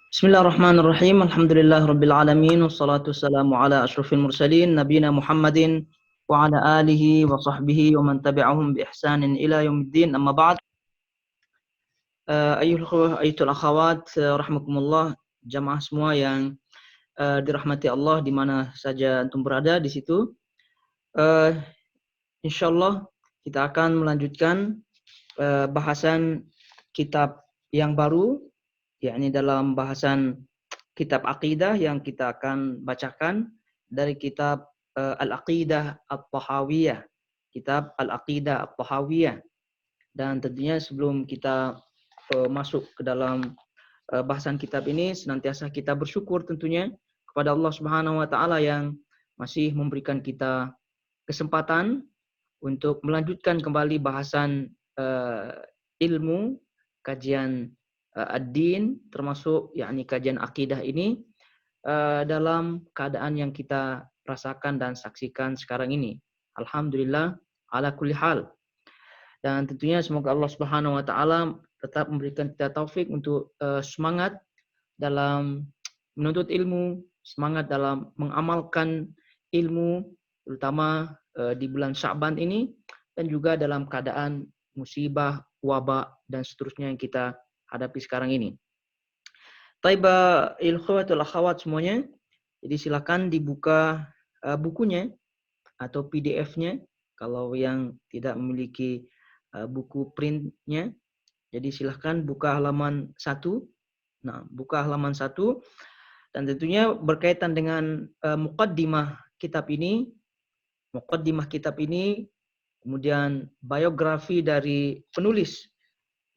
Bismillahirrahmanirrahim. Alhamdulillahirabbil alamin wassalatu wassalamu ala asyrofil mursalin nabiyina Muhammadin wa ala alihi wa sahbihi wa man tabi'ahum bi ihsanin ila yaumiddin. Amma ba'd. Ayyuhal akhawat rahimakumullah, jamaah semua yang dirahmati Allah di mana saja antum berada di situ. Insyaallah kita akan melanjutkan bahasan kitab yang baru, yakni dalam bahasan kitab akidah yang kita akan bacakan dari kitab Al-Aqidah At-Tahawiyah. Kitab Al-Aqidah At-Tahawiyah. Dan tentunya sebelum kita masuk ke dalam bahasan kitab ini, senantiasa kita bersyukur tentunya kepada Allah Subhanahu wa taala yang masih memberikan kita kesempatan untuk melanjutkan kembali bahasan ilmu kajian ad-din, termasuk yakni kajian akidah ini dalam keadaan yang kita rasakan dan saksikan sekarang ini. Alhamdulillah ala kulli hal. Dan tentunya semoga Allah Subhanahu wa taala tetap memberikan kita taufik untuk semangat dalam menuntut ilmu, semangat dalam mengamalkan ilmu, terutama di bulan Sya'ban ini, dan juga dalam keadaan musibah, wabak, dan seterusnya yang kita hadapi sekarang ini. Taiba ikhwatul akhawat semuanya. Jadi silakan dibuka bukunya atau PDF-nya kalau yang tidak memiliki buku printnya. Jadi silakan buka halaman 1. Nah, buka halaman 1 dan tentunya berkaitan dengan muqaddimah kitab ini. Muqaddimah kitab ini kemudian biografi dari penulis,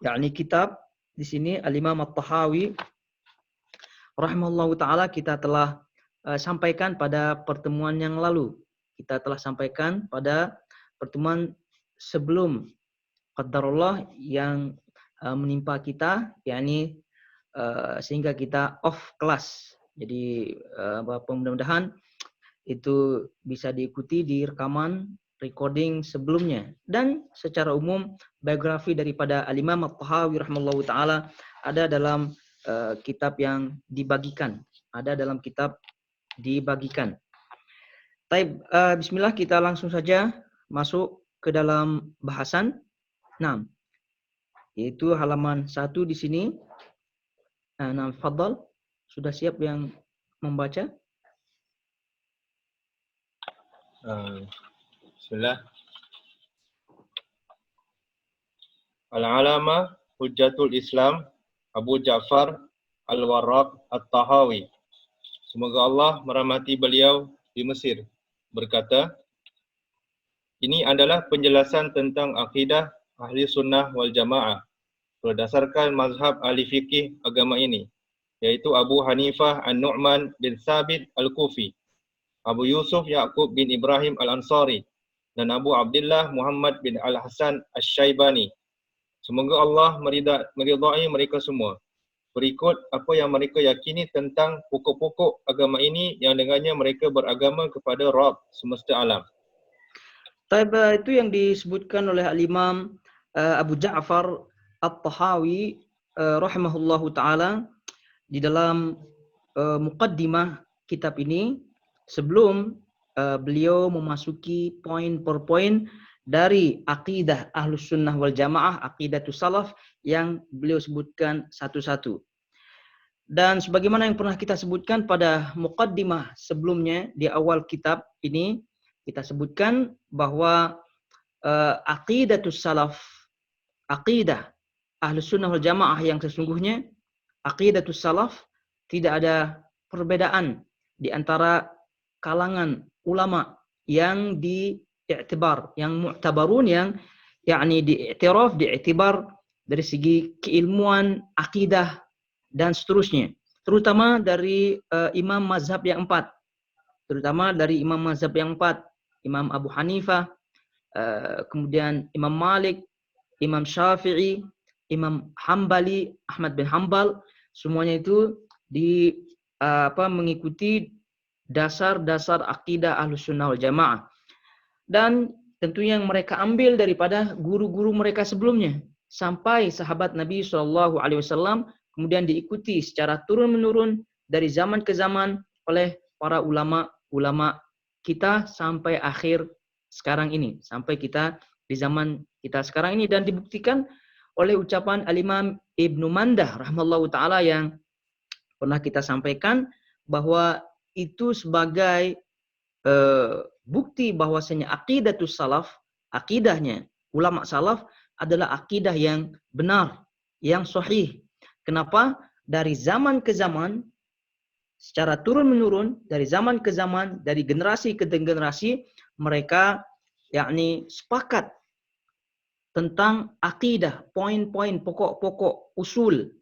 yakni kitab di sini Al-Imam At-Tahawi rahimahullahu taala kita telah sampaikan pada pertemuan yang lalu. Kita telah sampaikan pada pertemuan sebelum qadarullah yang menimpa kita, yakni sehingga kita off kelas. Jadi mudah-mudahan itu bisa diikuti di rekaman recording sebelumnya. Dan secara umum biografi daripada Al-Imam At-Tahawi rahimahullahu taala ada dalam kitab yang dibagikan. Ada dalam kitab dibagikan. Taib, bismillah kita langsung saja masuk ke dalam bahasan. Nah, yaitu halaman 1 di sini. Nah, fadhal. Sudah siap yang membaca? Bismillah. Al-Alama Hujjatul Islam Abu Ja'far Al-Warraq At-Tahawi, semoga Allah merahmati beliau, di Mesir, berkata, ini adalah penjelasan tentang akidah ahli sunnah wal jamaah berdasarkan mazhab ahli fikih agama ini, yaitu Abu Hanifah An-Nu'man bin Sabit Al-Kufi, Abu Yusuf Ya'qub bin Ibrahim Al-Ansari, dan Abu Abdullah Muhammad bin Al-Hasan Asy-Syaibani. Semoga Allah meridai mereka semua. Berikut apa yang mereka yakini tentang pokok-pokok agama ini yang dengannya mereka beragama kepada Rabb semesta alam. Taib, itu yang disebutkan oleh Al-Imam Abu Ja'far At-Tahawi rahimahullahu taala di dalam muqaddimah kitab ini sebelum beliau memasuki poin per poin dari akidah Ahlus Sunnah wal Jamaah, aqidatus salaf yang beliau sebutkan satu-satu. Dan sebagaimana yang pernah kita sebutkan pada muqaddimah sebelumnya di awal kitab ini, kita sebutkan bahwa aqidatus salaf, aqidah Ahlus Sunnah wal Jamaah yang sesungguhnya, aqidatus salaf, tidak ada perbedaan di antara kalangan ulama yang diiktibar, yang mu'tabarun, yang yakni diiktiraf, diiktibar dari segi keilmuan, akidah, dan seterusnya. Terutama dari imam mazhab yang 4. Terutama dari imam mazhab yang 4. Imam Abu Hanifah, kemudian Imam Malik, Imam Syafi'i, Imam Hambali, Ahmad bin Hambal, semuanya itu mengikuti dasar-dasar akidah Ahlus Sunnah wal Jamaah. Dan tentunya yang mereka ambil daripada guru-guru mereka sebelumnya sampai sahabat Nabi SAW, kemudian diikuti secara turun-menurun dari zaman ke zaman oleh para ulama-ulama kita sampai akhir sekarang ini, sampai kita di zaman kita sekarang ini, dan dibuktikan oleh ucapan Al-Imam Ibnu Mandah rahimahullahu taala yang pernah kita sampaikan bahwa itu sebagai bukti bahwasanya aqidatus salaf, akidahnya ulama salaf adalah akidah yang benar, yang sahih. Kenapa? Dari zaman ke zaman, secara turun-menurun, dari zaman ke zaman, dari generasi ke generasi, mereka yakni sepakat tentang akidah, poin-poin, pokok-pokok, usul,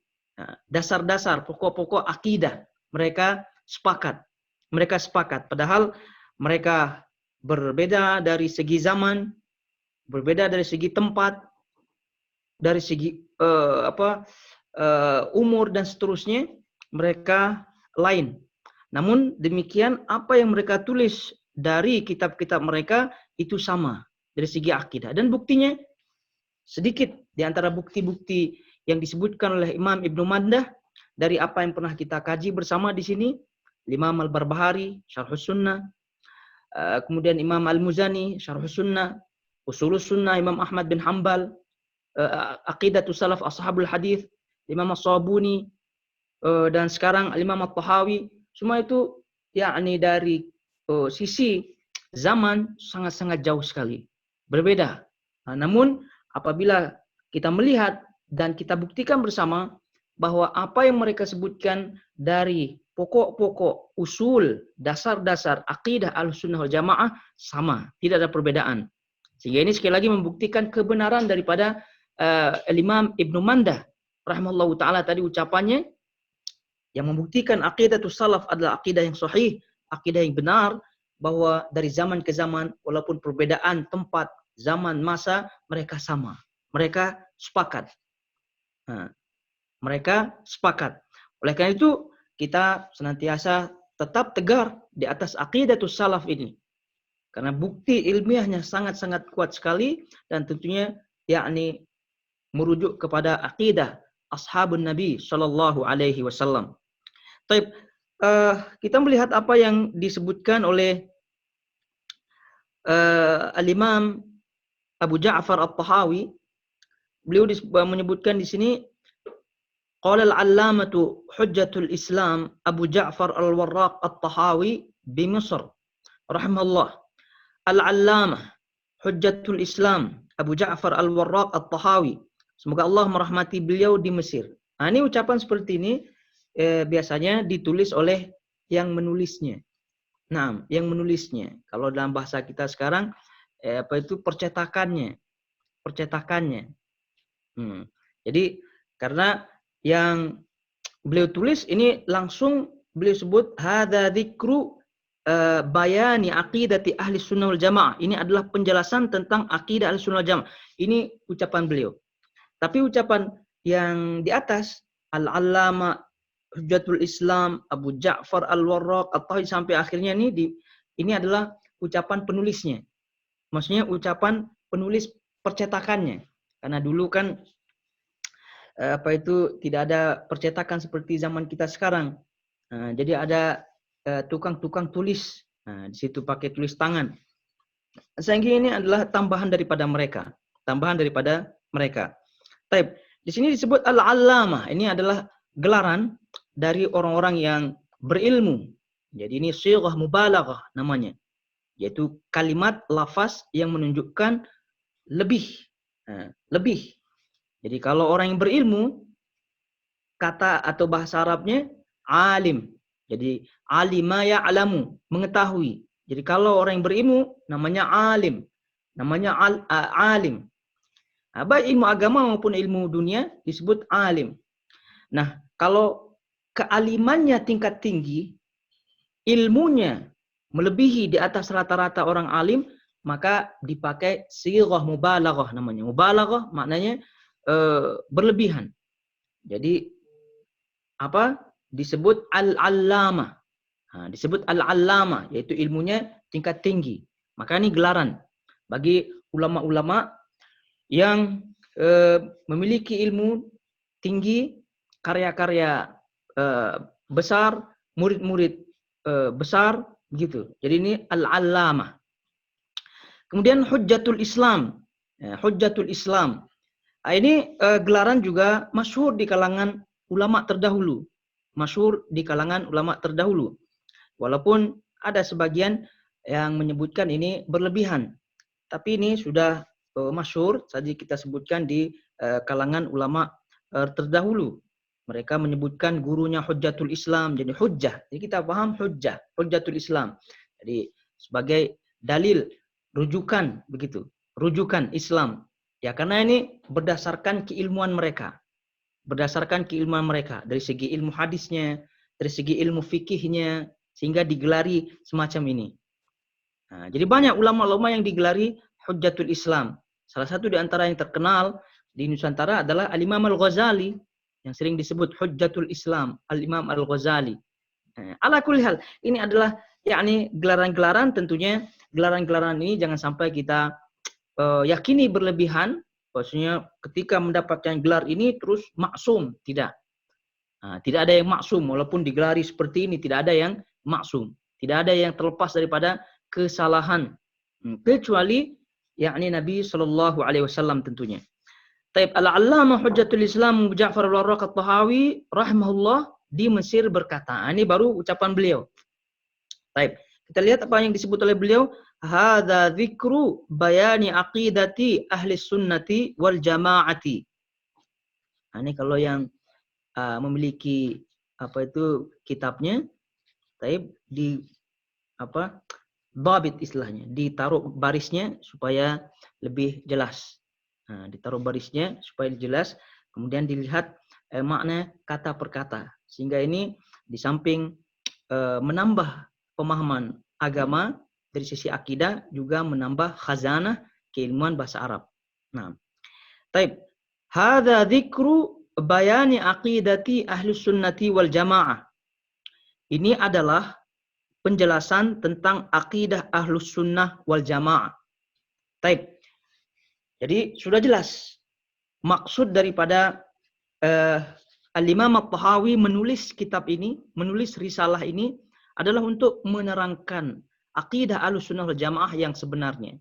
dasar-dasar, pokok-pokok akidah. Mereka sepakat. Mereka sepakat. Padahal mereka berbeda dari segi zaman, berbeda dari segi tempat, dari segi umur dan seterusnya. Mereka lain. Namun demikian apa yang mereka tulis dari kitab-kitab mereka itu sama dari segi akidah. Dan buktinya sedikit di antara bukti-bukti yang disebutkan oleh Imam Ibnu Mandah dari apa yang pernah kita kaji bersama di sini. Imam Al-Barbahari, Syarhus Sunnah, kemudian Imam Al-Muzani, Syarhus Sunnah, Usulus Sunnah, Imam Ahmad bin Hanbal, Aqidatus Salaf Ashabul Hadith, Imam As-Sabuni, dan sekarang Imam At-Tahawi. Semua itu yakni dari sisi zaman sangat-sangat jauh sekali, berbeda. Namun apabila kita melihat dan kita buktikan bersama bahwa apa yang mereka sebutkan dari pokok-pokok, usul, dasar-dasar akidah Ahlussunnah wal Jamaah sama, tidak ada perbedaan. Sehingga ini sekali lagi membuktikan kebenaran daripada Imam Ibnu Mandah rahimahullahu taala tadi ucapannya, yang membuktikan aqidatus salaf adalah akidah yang sahih, akidah yang benar, bahwa dari zaman ke zaman walaupun perbedaan tempat, zaman, masa, mereka sama. Mereka sepakat. Mereka sepakat. Oleh karena itu, kita senantiasa tetap tegar di atas aqidatus salaf ini. Karena bukti ilmiahnya sangat-sangat kuat sekali, dan tentunya yakni merujuk kepada akidah ashabun Nabi sallallahu alaihi wasallam. Baik, kita melihat apa yang disebutkan oleh Al-Imam Abu Ja'far At-Tahawi. Beliau menyebutkan di sini, qala al-allamatu hujjatul Islam Abu Ja'far Al-Warraq At-Tahawi bi Misr rahimahullah. Al-allamah hujjatul Islam Abu Ja'far Al-Warraq At-Tahawi, semoga Allah merahmati beliau, di Mesir. Nah, ini ucapan seperti ini biasanya ditulis oleh yang menulisnya. Nah, yang menulisnya. Kalau dalam bahasa kita sekarang percetakannya. Jadi karena yang beliau tulis ini langsung beliau sebut hadza dzikru bayani aqidati ahli sunnah wal jamaah. Ini adalah penjelasan tentang akidah ahli sunnah wal jamaah. Ini ucapan beliau. Tapi ucapan yang di atas, al-allama hujjatul Islam Abu Ja'far Al-Warraq At-Tahawi sampai akhirnya ini adalah ucapan penulisnya. Maksudnya ucapan penulis percetakannya. Karena dulu kan tidak ada percetakan seperti zaman kita sekarang. Jadi ada tukang-tukang tulis. Di situ pakai tulis tangan. Sehingga ini adalah tambahan daripada mereka. Taib. Di sini disebut al-allamah. Ini adalah gelaran dari orang-orang yang berilmu. Jadi ini sighah mubalaghah namanya. Yaitu kalimat lafaz yang menunjukkan lebih. Lebih. Jadi kalau orang yang berilmu, kata atau bahasa Arabnya alim. Jadi alima ya'lamu, mengetahui. Jadi kalau orang yang berilmu namanya alim. Namanya alim. Baik ilmu agama maupun ilmu dunia disebut alim. Nah, kalau kealimannya tingkat tinggi, ilmunya melebihi di atas rata-rata orang alim, maka dipakai sighah mubalaghah namanya. Mubalaghah maknanya berlebihan. Jadi disebut al-allamah. Disebut al-allamah, yaitu ilmunya tingkat tinggi. Maka ini gelaran bagi ulama-ulama yang memiliki ilmu tinggi karya-karya besar, murid-murid besar, begitu. Jadi ini al-allamah. Kemudian Hujjatul Islam. Hujjatul Islam. Ini gelaran juga masyhur di kalangan ulama terdahulu. Masyhur di kalangan ulama terdahulu. Walaupun ada sebagian yang menyebutkan ini berlebihan. Tapi ini sudah masyhur, tadi kita sebutkan di kalangan ulama terdahulu. Mereka menyebutkan gurunya Hujjatul Islam, jadi hujjah. Jadi kita paham hujjah, Hujjatul Islam. Jadi sebagai dalil, rujukan begitu, rujukan Islam. Ya karena ini berdasarkan keilmuan mereka. Berdasarkan keilmuan mereka dari segi ilmu hadisnya, dari segi ilmu fikihnya, sehingga digelari semacam ini. Nah, jadi banyak ulama-ulama yang digelari Hujjatul Islam. Salah satu di antara yang terkenal di Nusantara adalah Al-Imam Al-Ghazali yang sering disebut Hujjatul Islam, Al-Imam Al-Ghazali. Ala kulli hal, ini adalah yakni gelaran-gelaran, tentunya gelaran-gelaran ini jangan sampai kita yakini berlebihan, maksudnya ketika mendapatkan gelar ini terus maksum, tidak. Nah, tidak ada yang maksum, walaupun digelari seperti ini tidak ada yang maksum, tidak ada yang terlepas daripada kesalahan, kecuali yakni Nabi Shallallahu Alaihi Wasallam tentunya. Taib al-Allamah Hujjatul Islam Abu Ja'far al-Warraq at-Tahawi rahimahullah di Mesir berkata, ini baru ucapan beliau. Taib, kita lihat apa yang disebut oleh beliau. Hadza dzikru bayani aqidati ahli sunnati wal jamaati. Nah, ini kalau yang memiliki apa itu kitabnya, taib di apa? Dhabit istilahnya, ditaruh barisnya supaya lebih jelas. Nah, ditaruh barisnya supaya jelas, kemudian dilihat makna kata per kata. Sehingga ini di samping menambah pemahaman agama dari sisi akidah, juga menambah khazanah keilmuan bahasa Arab. Nah, taib. Hadza dzikru bayani aqidati ahlus sunnati wal jamaah. Ini adalah penjelasan tentang akidah ahlus sunnah wal jamaah. Taib. Jadi sudah jelas maksud daripada Al-Imam At-Tahawi menulis kitab ini, menulis risalah ini adalah untuk menerangkan akidah Ahlussunnah wal Jamaah yang sebenarnya.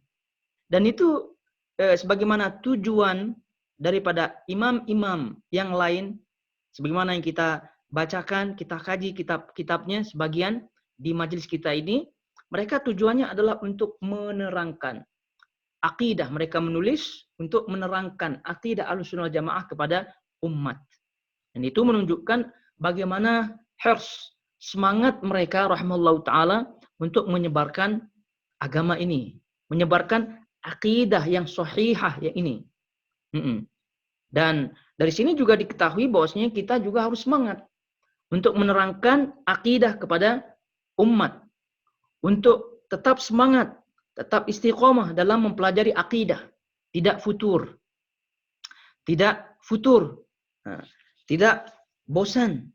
Dan itu sebagaimana tujuan daripada imam-imam yang lain, sebagaimana yang kita bacakan, kita kaji kitab-kitabnya sebagian di majelis kita ini, mereka tujuannya adalah untuk menerangkan akidah. Mereka menulis untuk menerangkan akidah Ahlussunnah wal Jamaah kepada umat. Dan itu menunjukkan bagaimana hirs, semangat mereka rahimahullahu taala untuk menyebarkan agama ini, menyebarkan akidah yang sahihah yang ini. Dan dari sini juga diketahui bahwasanya kita juga harus semangat untuk menerangkan akidah kepada umat, untuk tetap semangat, tetap istiqomah dalam mempelajari akidah, tidak futur, tidak bosan,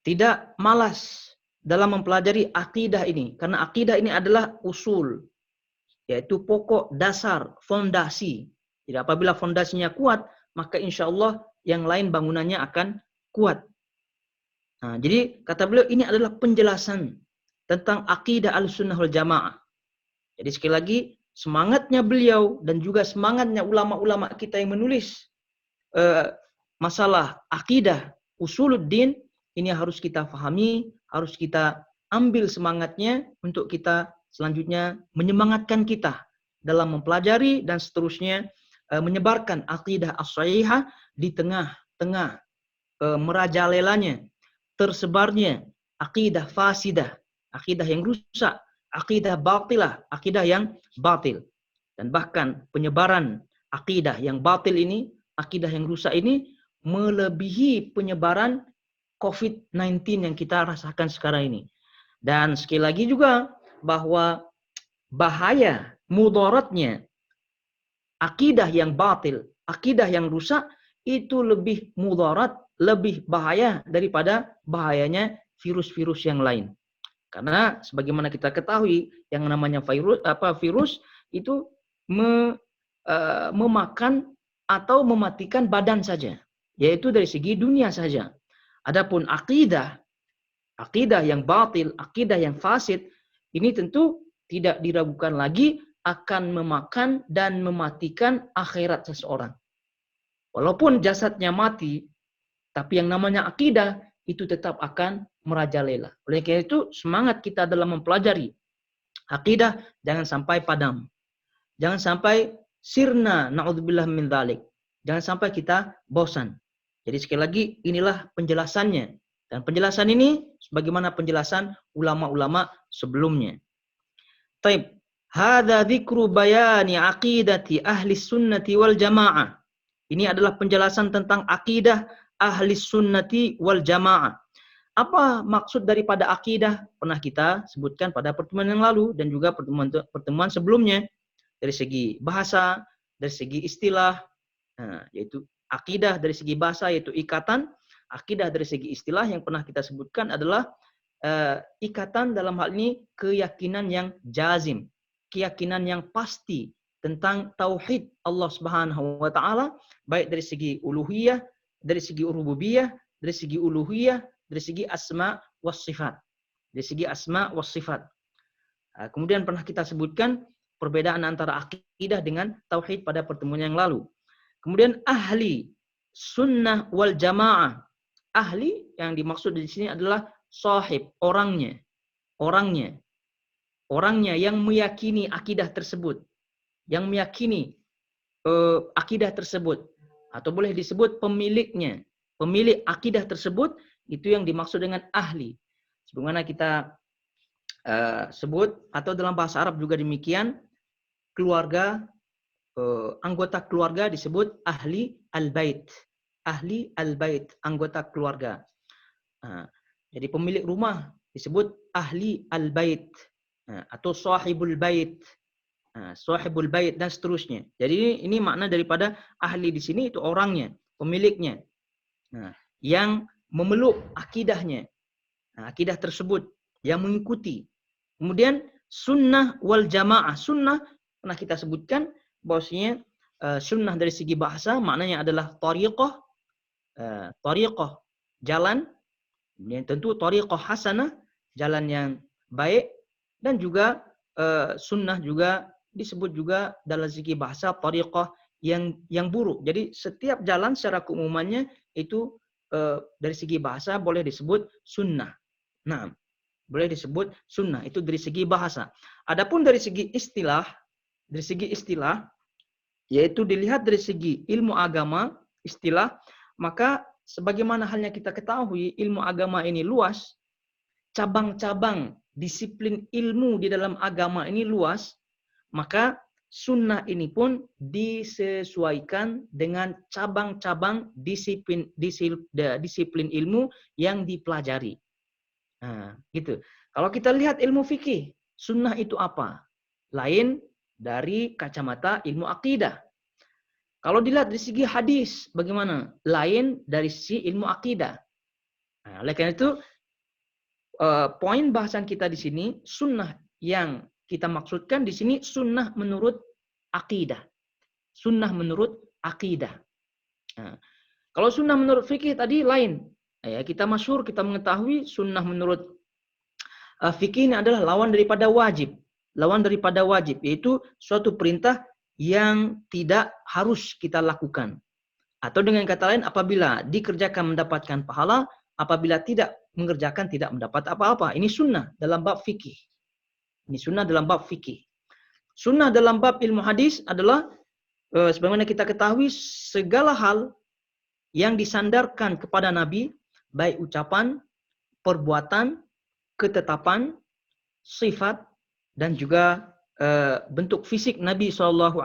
tidak malas dalam mempelajari akidah ini, karena akidah ini adalah usul, yaitu pokok dasar, fondasi. Jadi apabila fondasinya kuat, maka insya Allah yang lain bangunannya akan kuat. Nah, jadi kata beliau ini adalah penjelasan tentang akidah Ahlussunnah wal Jamaah. Jadi sekali lagi semangatnya beliau dan juga semangatnya ulama-ulama kita yang menulis masalah akidah usuluddin ini harus kita fahami, harus kita ambil semangatnya untuk kita selanjutnya menyemangatkan kita dalam mempelajari dan seterusnya menyebarkan akidah as-sahihah di tengah-tengah merajalelanya, tersebarnya akidah fasidah, akidah yang rusak, akidah batilah, akidah yang batil. Dan bahkan penyebaran akidah yang batil ini, akidah yang rusak ini melebihi penyebaran COVID-19 yang kita rasakan sekarang ini. Dan sekali lagi juga bahwa bahaya, mudaratnya akidah yang batil, akidah yang rusak itu lebih mudarat, lebih bahaya daripada bahayanya virus-virus yang lain. Karena sebagaimana kita ketahui yang namanya virus itu memakan atau mematikan badan saja. yaitu dari segi dunia saja. Adapun akidah yang batil, akidah yang fasid, ini tentu tidak diragukan lagi akan memakan dan mematikan akhirat seseorang. Walaupun jasadnya mati, tapi yang namanya akidah itu tetap akan merajalela. Oleh karena itu, semangat kita dalam mempelajari akidah jangan sampai padam. Jangan sampai sirna, na'udzubillah min dzalik. Jangan sampai kita bosan. Jadi sekali lagi, inilah penjelasannya. Dan penjelasan ini sebagaimana penjelasan ulama-ulama sebelumnya. Taib. Hadza dzikru bayani aqidati ahli sunnati wal jamaah. Ini adalah penjelasan tentang akidah ahli sunnati wal jamaah. Apa maksud daripada akidah? Pernah kita sebutkan pada pertemuan yang lalu dan juga pertemuan sebelumnya. Dari segi bahasa, dari segi istilah, yaitu akidah dari segi bahasa yaitu ikatan. Akidah dari segi istilah yang pernah kita sebutkan adalah ikatan dalam hal ini keyakinan yang jazim, keyakinan yang pasti tentang tauhid Allah Subhanahu wa taala, baik dari segi uluhiyah, dari segi rububiyah, dari segi uluhiyah, dari segi asma was sifat. Dari segi asma was sifat. Kemudian pernah kita sebutkan perbedaan antara akidah dengan tauhid pada pertemuan yang lalu. Kemudian ahli sunnah wal jamaah. Ahli yang dimaksud di sini adalah sahib, orangnya yang meyakini akidah tersebut, yang meyakini akidah tersebut, atau boleh disebut pemiliknya, pemilik akidah tersebut, itu yang dimaksud dengan ahli. Sebagaimana kita sebut, atau dalam bahasa Arab juga demikian, keluarga, anggota keluarga disebut ahli al-bait. Ahli al-bait, anggota keluarga. Jadi pemilik rumah disebut ahli al-bait atau sahibul bait. Sahibul bait dan seterusnya. Jadi ini makna daripada ahli di sini itu orangnya, pemiliknya. Yang memeluk akidahnya. Akidah tersebut yang mengikuti. Kemudian sunnah wal jamaah. Sunnah pernah kita sebutkan bahwasanya sunnah dari segi bahasa maknanya adalah tariqah, jalan, kemudian tentu tariqah hasanah, jalan yang baik, dan juga sunnah juga disebut juga dalam segi bahasa tariqah yang buruk. Jadi setiap jalan secara keumumannya itu dari segi bahasa boleh disebut sunnah. Nah, boleh disebut sunnah itu dari segi bahasa. Adapun dari segi istilah, yaitu dilihat dari segi ilmu agama, istilah, maka sebagaimana halnya kita ketahui ilmu agama ini luas, cabang-cabang disiplin ilmu di dalam agama ini luas, maka sunnah ini pun disesuaikan dengan cabang-cabang disiplin ilmu yang dipelajari. Gitu. Kalau kita lihat ilmu fikih, sunnah itu apa? Lain dari kacamata ilmu akidah. Kalau dilihat dari segi hadis, bagaimana? Lain dari sisi ilmu akidah. Oleh karena itu, poin bahasan kita di sini, sunnah yang kita maksudkan di sini sunnah menurut akidah. Sunnah menurut akidah. Kalau sunnah menurut fikih tadi lain. Kita masyhur, kita mengetahui sunnah menurut fikih ini adalah lawan daripada wajib. Lawan daripada wajib, yaitu suatu perintah yang tidak harus kita lakukan. Atau dengan kata lain, apabila dikerjakan mendapatkan pahala, apabila tidak mengerjakan tidak mendapat apa-apa. Ini sunnah dalam bab fikih. Ini sunnah dalam bab fikih. Sunnah dalam bab ilmu hadis adalah sebagaimana kita ketahui segala hal yang disandarkan kepada Nabi, baik ucapan, perbuatan, ketetapan, sifat, dan juga bentuk fisik Nabi SAW,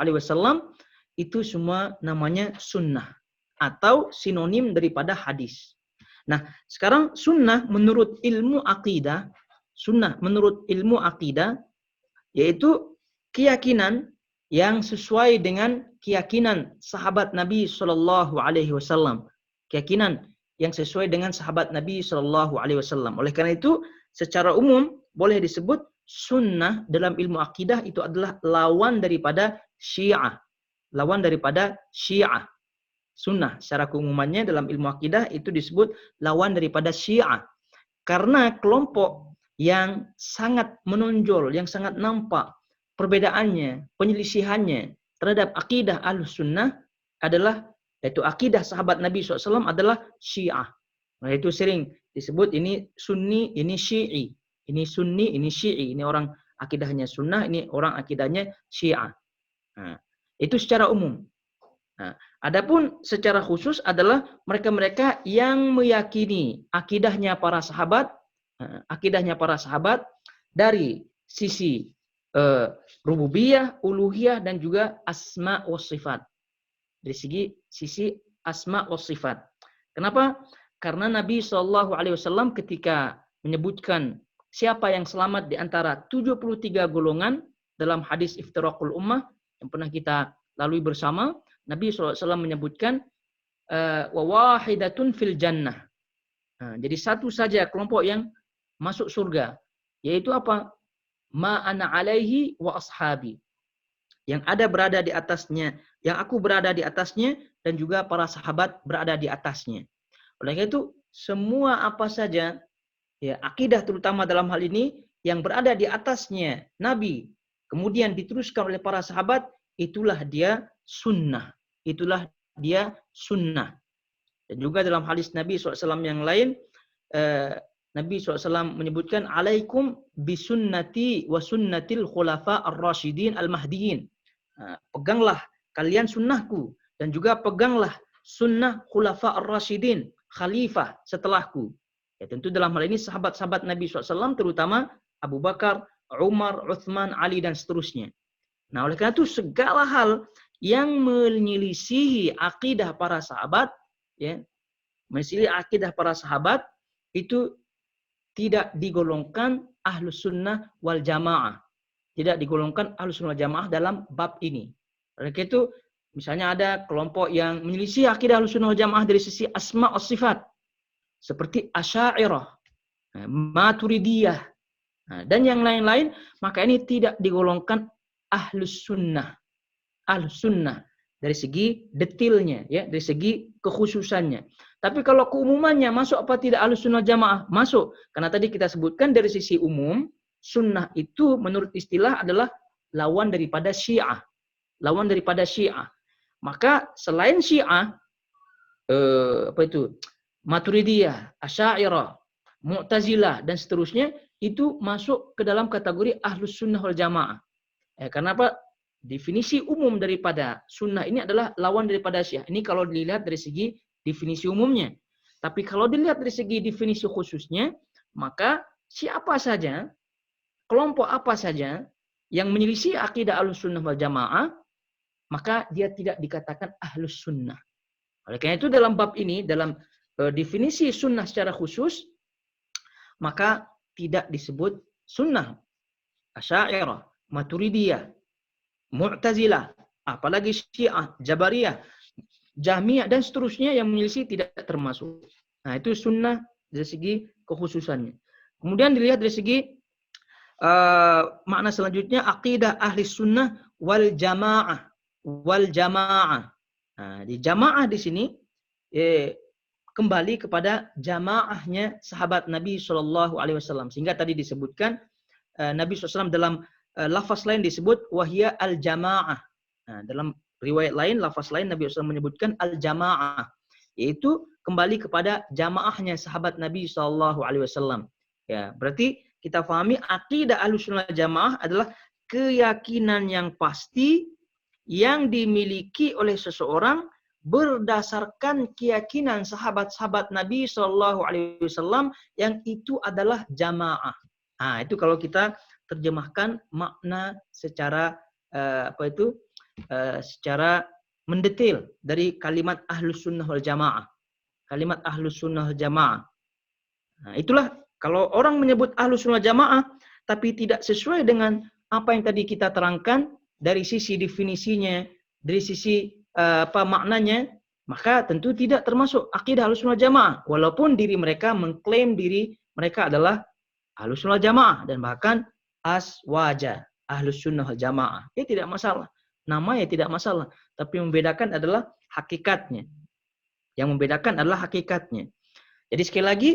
itu semua namanya sunnah atau sinonim daripada hadis. Nah, sekarang sunnah menurut ilmu akidah, yaitu keyakinan yang sesuai dengan keyakinan sahabat Nabi SAW. Keyakinan yang sesuai dengan sahabat Nabi SAW. Oleh karena itu, secara umum boleh disebut sunnah dalam ilmu akidah itu adalah lawan daripada Syiah. Lawan daripada Syiah. sunnah. Secara keumumannya dalam ilmu akidah itu disebut lawan daripada Syiah. Karena kelompok yang sangat menonjol, yang sangat nampak perbedaannya, penyelisihannya terhadap akidah Ahlus-Sunnah adalah, yaitu akidah sahabat Nabi SAW adalah Syiah. Nah, itu sering disebut ini Sunni, ini Syi'i. Ini Sunni, ini Syi'i. Ini orang akidahnya Sunnah, ini orang akidahnya Syiah. Nah, itu secara umum. Nah, adapun secara khusus adalah mereka-mereka yang meyakini akidahnya para sahabat dari sisi rububiyah, uluhiyah dan juga asma wa sifat. Dari sisi asma wa sifat. Kenapa? Karena Nabi SAW ketika menyebutkan siapa yang selamat di antara 73 golongan dalam hadis Iftiraqul Ummah yang pernah kita lalui bersama, Nabi SAW menyebutkan wa wahidatun fil jannah. Nah, jadi satu saja kelompok yang masuk surga, yaitu apa? Ma ana alaihi wa ashabi. Yang ada berada di atasnya, yang aku berada di atasnya dan juga para sahabat berada di atasnya. Oleh karena itu, semua apa saja ya akidah terutama dalam hal ini yang berada di atasnya Nabi, kemudian diteruskan oleh para sahabat, itulah dia sunnah. Itulah dia sunnah. Dan juga dalam hadis Nabi SAW yang lain, Nabi SAW menyebutkan, alaikum bisunnati wa sunnatil khulafa ar-rasyidin al-mahdiyin. Peganglah kalian sunnahku dan juga peganglah sunnah khulafa ar-rasyidin, khalifah setelahku. Ya, tentu dalam hal ini sahabat-sahabat Nabi SAW terutama Abu Bakar, Umar, Uthman, Ali dan seterusnya. Nah, oleh karena itu segala hal yang menyelisihi akidah para sahabat, ya, menyelisihi akidah para sahabat itu tidak digolongkan Ahlus Sunnah wal Jamaah. Tidak digolongkan Ahlus Sunnah wal Jamaah dalam bab ini. Oleh karena itu, misalnya ada kelompok yang menyelisih akidah Ahlus Sunnah wal Jamaah dari sisi asma wa sifat, seperti Asy'ariyah, Maturidiyah, dan yang lain-lain, maka ini tidak digolongkan Ahlus Sunnah. Ahlus Sunnah dari segi detailnya, ya, dari segi kekhususannya. Tapi kalau keumumannya masuk apa tidak Ahlus Sunnah Jamaah? Masuk. Karena tadi kita sebutkan dari sisi umum, sunnah itu menurut istilah adalah lawan daripada Syiah. Lawan daripada Syiah. Maka selain Syiah, Maturidiyah, Asy'ariyah, Mu'tazilah dan seterusnya itu masuk ke dalam kategori Ahlus Sunnah wal Jamaah. Karena apa? Definisi umum daripada sunnah ini adalah lawan daripada Syiah. Ini kalau dilihat dari segi definisi umumnya. Tapi kalau dilihat dari segi definisi khususnya, maka siapa saja, kelompok apa saja yang menyelisih akidah Ahlus Sunnah wal Jamaah, maka dia tidak dikatakan Ahlus Sunnah. Oleh karena itu dalam bab ini, dalam definisi sunnah secara khusus, maka tidak disebut sunnah Asy'ariyah, Maturidiyah, Mu'tazilah, apalagi Syiah, Jabariyah, Jahmiyah dan seterusnya yang menyelisih tidak termasuk. Nah, itu sunnah dari segi kekhususannya. Kemudian dilihat dari segi makna selanjutnya, aqidah ahli sunnah wal jamaah. Wal jamaah. Nah, di jamaah di sini kembali kepada jamaahnya sahabat Nabi SAW. Sehingga tadi disebutkan Nabi SAW dalam lafaz lain disebut wahya al-jamaah. Nah, dalam riwayat lain, lafaz lain Nabi SAW menyebutkan al-jamaah, yaitu kembali kepada jamaahnya sahabat Nabi SAW. Ya, berarti kita pahami akidah Ahlussunnah Jamaah adalah keyakinan yang pasti yang dimiliki oleh seseorang berdasarkan keyakinan sahabat-sahabat Nabi SAW yang itu adalah jamaah. Nah, itu kalau kita terjemahkan makna secara secara mendetail dari kalimat Ahlus Sunnah wal Jamaah. Kalimat Ahlus Sunnah wal Jamaah. Nah, itulah kalau orang menyebut Ahlus Sunnah wal Jamaah tapi tidak sesuai dengan apa yang tadi kita terangkan dari sisi definisinya, dari sisi maknanya, maka tentu tidak termasuk akidah Ahlus Sunnah wal Jamaah walaupun diri mereka mengklaim diri mereka adalah Ahlus Sunnah wal Jamaah dan bahkan aswaja Ahlus Sunnah wal Jamaah. Ini tidak masalah. Namanya tidak masalah, tapi membedakan adalah hakikatnya. Yang membedakan adalah hakikatnya. Jadi sekali lagi,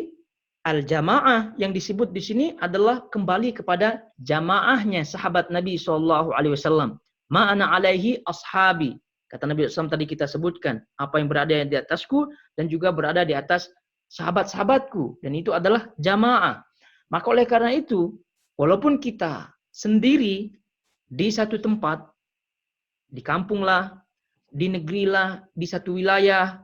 al-jamaah yang disebut di sini adalah kembali kepada jamaahnya sahabat Nabi SAW. Ma'ana alaihi ashabi. Kata Nabi SAW tadi kita sebutkan, apa yang berada di atasku dan juga berada di atas sahabat-sahabatku. Dan itu adalah jamaah. Maka oleh karena itu, walaupun kita sendiri di satu tempat, di kampung lah, di negeri lah, di satu wilayah,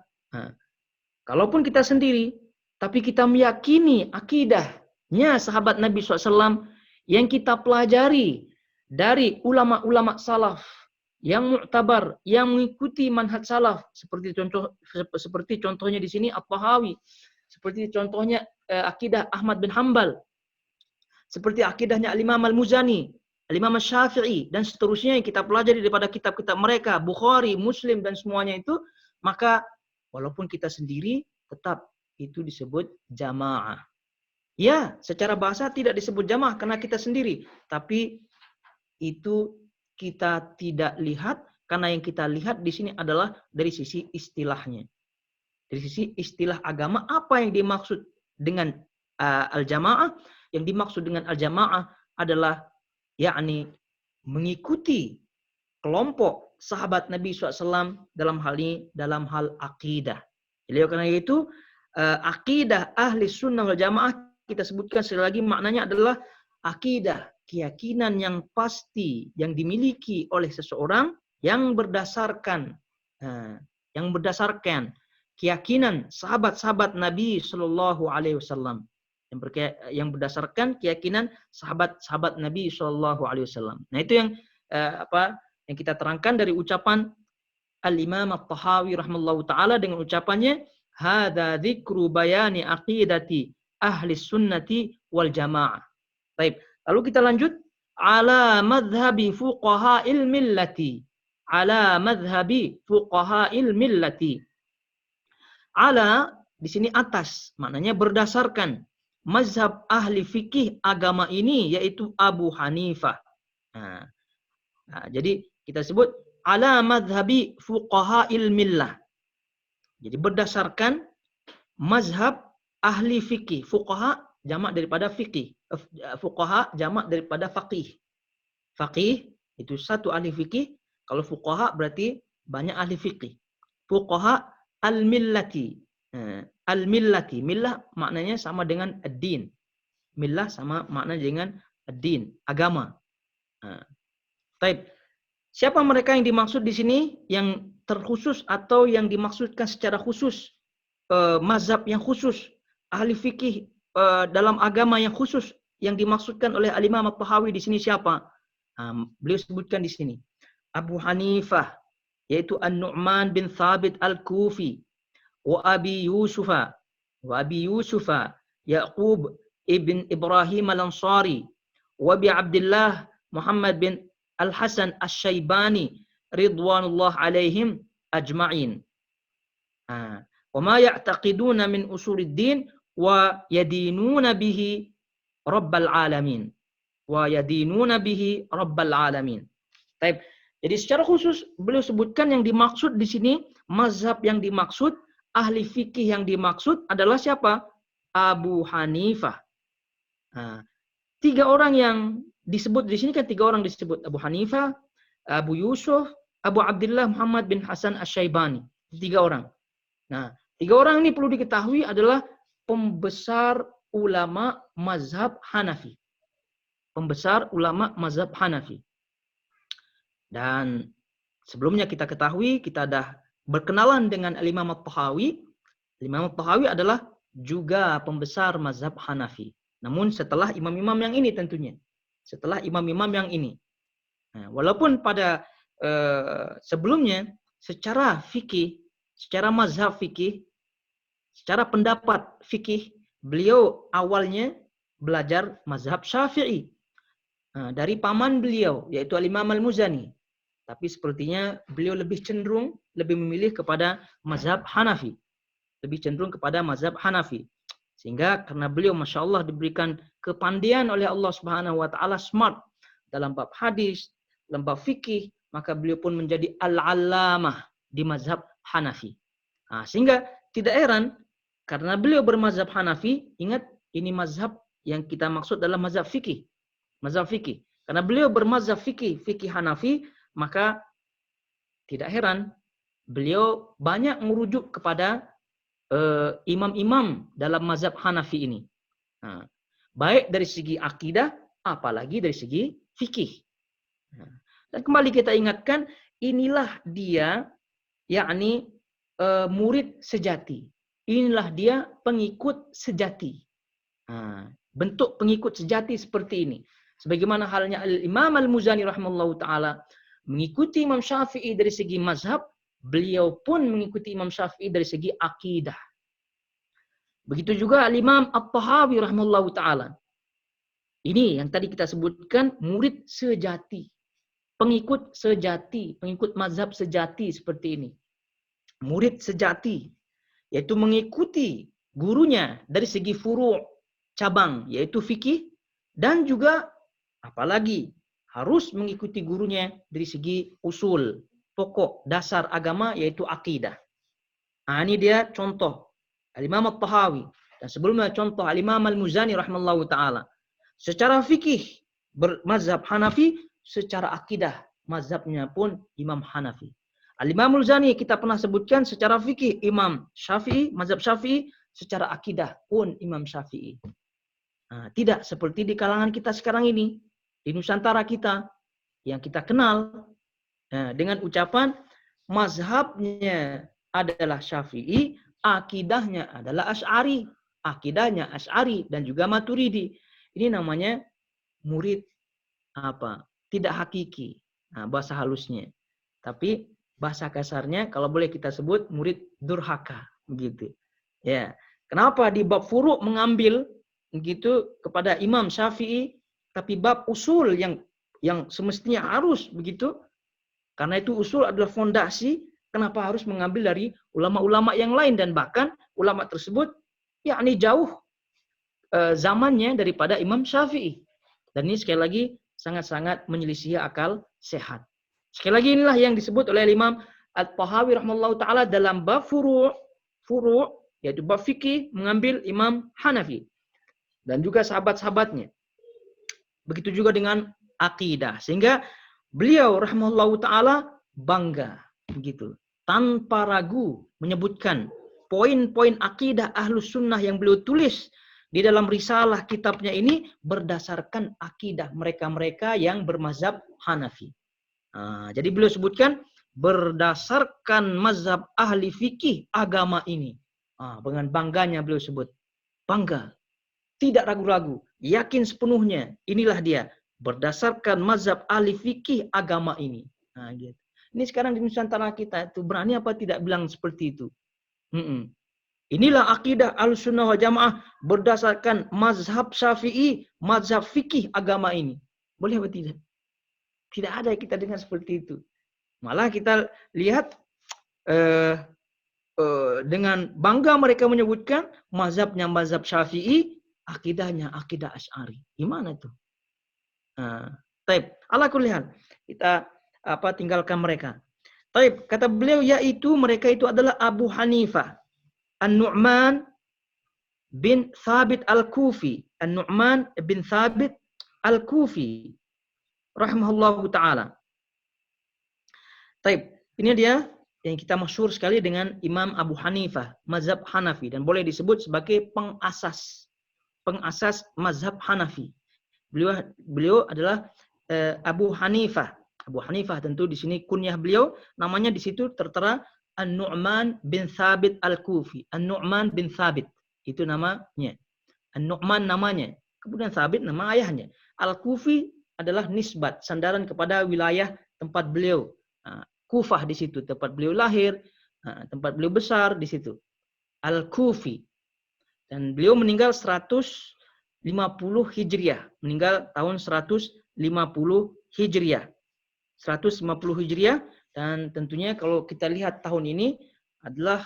kalaupun kita sendiri, tapi kita meyakini akidahnya sahabat Nabi SAW yang kita pelajari dari ulama-ulama salaf yang mu'tabar, yang mengikuti manhaj salaf, seperti contohnya di sini At-Tahawi, seperti contohnya akidah Ahmad bin Hanbal, seperti akidahnya Al-Imam Al-Muzani, Al-Imam Syafi'i, dan seterusnya yang kita pelajari daripada kitab-kitab mereka, Bukhari, Muslim, dan semuanya itu, maka walaupun kita sendiri, tetap itu disebut jamaah. Ya, secara bahasa tidak disebut jamaah karena kita sendiri, tapi itu kita tidak lihat karena yang kita lihat di sini adalah dari sisi istilahnya. Dari sisi istilah agama, apa yang dimaksud dengan al-jamaah? Yang dimaksud dengan al-jamaah adalah yakni mengikuti kelompok sahabat Nabi SAW dalam hal akidah. Jadi karena itu akidah ahli sunnah wal jamaah kita sebutkan sekali lagi maknanya adalah akidah, keyakinan yang pasti yang dimiliki oleh seseorang yang berdasarkan keyakinan sahabat-sahabat Nabi Shallallahu Alaihi Wasallam, yang berdasarkan keyakinan sahabat-sahabat Nabi Shallallahu Alaihi Wasallam. Nah itu yang yang kita terangkan dari ucapan Al-Imam At-Tahawi rahimahullahu taala dengan ucapannya hadza dzikru bayani aqidati ahli sunnati wal jamaah. Baik, lalu kita lanjut ala madhhabi fuqaha'il millati. Ala madhhabi fuqaha'il millati. Ala di sini atas, maknanya berdasarkan mazhab ahli fikih agama ini yaitu Abu Hanifah. Jadi kita sebut ala madhhabi fuqaha'il millah. Jadi berdasarkan mazhab ahli fikih. Fuqaha jamak daripada fikih. Fuqaha jamak daripada faqih. Faqih itu satu ahli fikih. Kalau fuqaha berarti banyak ahli fikih. Fuqaha al-millati. Al-millati. Millah maknanya sama dengan ad-din. Millah sama makna dengan ad-din. Agama. Taib. Siapa mereka yang dimaksud di sini? Yang terkhusus atau yang dimaksudkan secara khusus, mazhab yang khusus, ahli fikih dalam agama yang khusus yang dimaksudkan oleh Al-Imam At-Tahawi di sini siapa? Beliau sebutkan di sini Abu Hanifah, yaitu An-Nu'man bin Thabit Al-Kufi, wa Abi Yusufa Yaqub ibn Ibrahim Al-Ansari, wa Abi Abdullah Muhammad bin Al-Hasan Asy-Syaibani ridwanullah alaihim ajma'in. Wa ma ya'taqiduna min usuluddin wa yadinuna bihi rabbal alamin. Wa yadinuna bihi rabbal alamin. Baik. Jadi secara khusus beliau sebutkan yang dimaksud di sini, mazhab yang dimaksud, ahli fikih yang dimaksud adalah siapa? Abu Hanifah. Tiga orang yang disebut di sini kan tiga orang disebut, Abu Hanifah, Abu Yusuf, Abu Abdullah Muhammad bin Hasan Asy-Syaibani. Tiga orang. Nah, tiga orang ini perlu diketahui adalah pembesar ulama mazhab Hanafi. Pembesar ulama mazhab Hanafi. Dan sebelumnya kita ketahui, kita dah berkenalan dengan Al-Imam At-Tahawi. Al-Imam At-Tahawi adalah juga pembesar mazhab Hanafi. Namun setelah imam-imam yang ini tentunya. Setelah imam-imam yang ini. Nah, walaupun pada sebelumnya secara fikih, secara mazhab fikih, secara pendapat fikih, beliau awalnya belajar mazhab Syafi'i dari paman beliau yaitu Al-Imam Al-Muzani. Tapi sepertinya beliau lebih cenderung, lebih memilih kepada mazhab Hanafi. Lebih cenderung kepada mazhab Hanafi. Sehingga karena beliau Masya Allah diberikan kepandaian oleh Allah Subhanahu wa Ta'ala, smart dalam bab hadis, dalam bab fikih, maka beliau pun menjadi al-allamah di mazhab Hanafi. Sehingga tidak heran karena beliau bermazhab Hanafi. Ingat, ini mazhab yang kita maksud dalam mazhab fikih. Mazhab fikih. Karena beliau bermazhab fikih Hanafi, maka tidak heran beliau banyak merujuk kepada imam-imam dalam mazhab Hanafi ini. Nah, baik dari segi akidah, apalagi dari segi fikih. Nah, dan kembali kita ingatkan, inilah dia, yakni murid sejati. Inilah dia pengikut sejati. Nah, bentuk pengikut sejati seperti ini. Sebagaimana halnya Imam Al-Muzani rahimahullahu ta'ala mengikuti Imam Syafi'i dari segi mazhab, beliau pun mengikuti Imam Syafi'i dari segi akidah. Begitu juga Imam At-Tahawi rahimahullahu ta'ala. Ini yang tadi kita sebutkan, murid sejati. Pengikut sejati, pengikut mazhab sejati seperti ini. Murid sejati, yaitu mengikuti gurunya dari segi furu' cabang, yaitu fikih, dan juga apalagi harus mengikuti gurunya dari segi usul, pokok, dasar agama, yaitu akidah. Nah, ini dia contoh Al-Imam At-Tahawi. Dan sebelumnya contoh Al-Imam Al-Muzani rahimahullahu ta'ala. Secara fikih bermazhab Hanafi, secara akidah mazhabnya pun Imam Hanafi. Al-Imam Al-Muzani kita pernah sebutkan secara fikih Imam Syafi'i, mazhab Syafi'i, secara akidah pun Imam Syafi'i. Nah, tidak seperti di kalangan kita sekarang ini, di Nusantara kita, yang kita kenal dengan ucapan mazhabnya adalah Syafi'i, akidahnya adalah Asy'ari, akidahnya Asy'ari dan juga Maturidi. Ini namanya murid apa? Tidak hakiki. Nah, bahasa halusnya. Tapi bahasa kasarnya kalau boleh kita sebut murid durhaka, begitu. Ya. Kenapa di bab furu' mengambil begitu kepada Imam Syafi'i, tapi bab usul yang semestinya harus begitu? Karena itu usul adalah fondasi, kenapa harus mengambil dari ulama-ulama yang lain, dan bahkan ulama tersebut yakni jauh zamannya daripada Imam Syafi'i. Dan ini sekali lagi sangat-sangat menyelisihi akal sehat. Sekali lagi inilah yang disebut oleh Imam At-Tahawi rahimahullahu ta'ala dalam bab furu', yaitu bab fikih, mengambil Imam Hanafi. Dan juga sahabat-sahabatnya. Begitu juga dengan akidah. Sehingga beliau rahimahullahu ta'ala bangga. Begitu. Tanpa ragu menyebutkan poin-poin akidah Ahlus Sunnah yang beliau tulis di dalam risalah kitabnya ini berdasarkan akidah mereka-mereka yang bermazhab Hanafi. Jadi beliau sebutkan berdasarkan mazhab ahli fikih agama ini. Dengan bangganya beliau sebut. Bangga. Tidak ragu-ragu. Yakin sepenuhnya. Inilah dia. Berdasarkan mazhab ahli fikih agama ini. Gitu. Ini sekarang di Nusantara kita itu berani apa tidak bilang seperti itu. Inilah akidah Ahlussunnah wal Jamaah berdasarkan mazhab Syafi'i, mazhab fikih agama ini. Boleh apa tidak? Tidak ada yang kita dengar seperti itu. Malah kita lihat dengan bangga mereka menyebutkan mazhabnya mazhab Syafi'i, akidahnya akidah Asy'ari. Gimana tuh? Taib. Ala kulli hal. Kita tinggalkan mereka. Taib. Kata beliau yaitu mereka itu adalah Abu Hanifah, An-Nu'man bin Thabit Al-Kufi, An-Nu'man bin Thabit Al-Kufi rahimahullahu ta'ala. Taib. Ini dia yang kita masyhur sekali dengan Imam Abu Hanifah, mazhab Hanafi, dan boleh disebut sebagai pengasas mazhab Hanafi. Beliau adalah Abu Hanifah. Abu Hanifah tentu di sini kunyah beliau, namanya di situ tertera An-Nu'man bin Thabit Al-Kufi. An-Nu'man bin Thabit itu namanya. An-Nu'man namanya. Kemudian Thabit nama ayahnya. Al-Kufi adalah nisbat, sandaran kepada wilayah tempat beliau. Kufah di situ tempat beliau lahir, tempat beliau besar di situ. Al-Kufi. Dan beliau meninggal 150 Hijriah. Meninggal tahun 150 Hijriah. 150 Hijriah, dan tentunya kalau kita lihat tahun ini adalah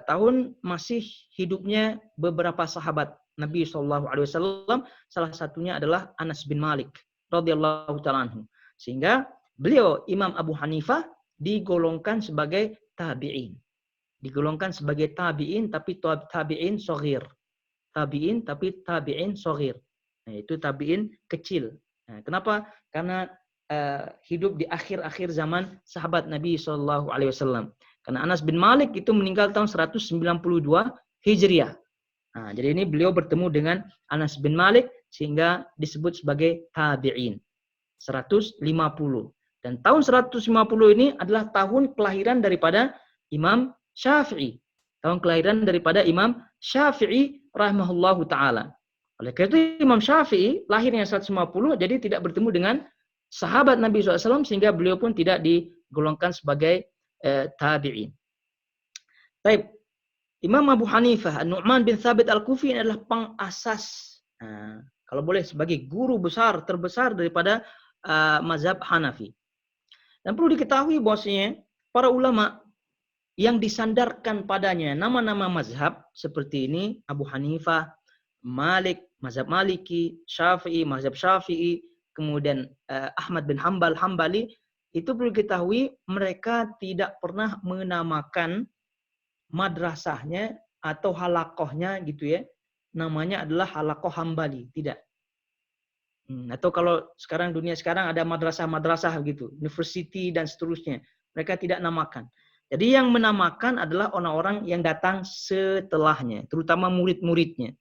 tahun masih hidupnya beberapa sahabat Nabi SAW. Salah satunya adalah Anas bin Malik radhiyallahu ta'ala anhu. Sehingga beliau Imam Abu Hanifah digolongkan sebagai tabi'in. digolongkan sebagai tabi'in tapi tabi'in shaghir. Tabi'in tapi tabi'in shaghir. Nah, itu tabi'in kecil. Nah, kenapa? Karena hidup di akhir-akhir zaman sahabat Nabi SAW. Karena Anas bin Malik itu meninggal tahun 192 Hijriah. Nah, jadi ini beliau bertemu dengan Anas bin Malik sehingga disebut sebagai tabi'in. 150. Dan tahun 150 ini adalah tahun kelahiran daripada Imam Syafi'i. Tahun kelahiran daripada Imam Syafi'i rahimahullahu ta'ala. Oleh karena itu Imam Syafi'i lahirnya 150, jadi tidak bertemu dengan sahabat Nabi SAW sehingga beliau pun tidak digolongkan sebagai tabi'in. Baik, Imam Abu Hanifah, Nu'man bin Thabit Al-Kufi adalah pengasas, kalau boleh sebagai guru besar terbesar daripada mazhab Hanafi. Dan perlu diketahui bahwasanya para ulama yang disandarkan padanya nama-nama mazhab seperti ini, Abu Hanifah, Malik, mazhab Maliki, Syafi'i, mazhab Syafi'i, kemudian Ahmad bin Hambali, itu perlu diketahui mereka tidak pernah menamakan madrasahnya atau halakohnya gitu ya, namanya adalah halakoh Hambali, tidak. Atau kalau dunia sekarang ada madrasah-madrasah gitu, university dan seterusnya, mereka tidak namakan. Jadi yang menamakan adalah orang-orang yang datang setelahnya, terutama murid-muridnya,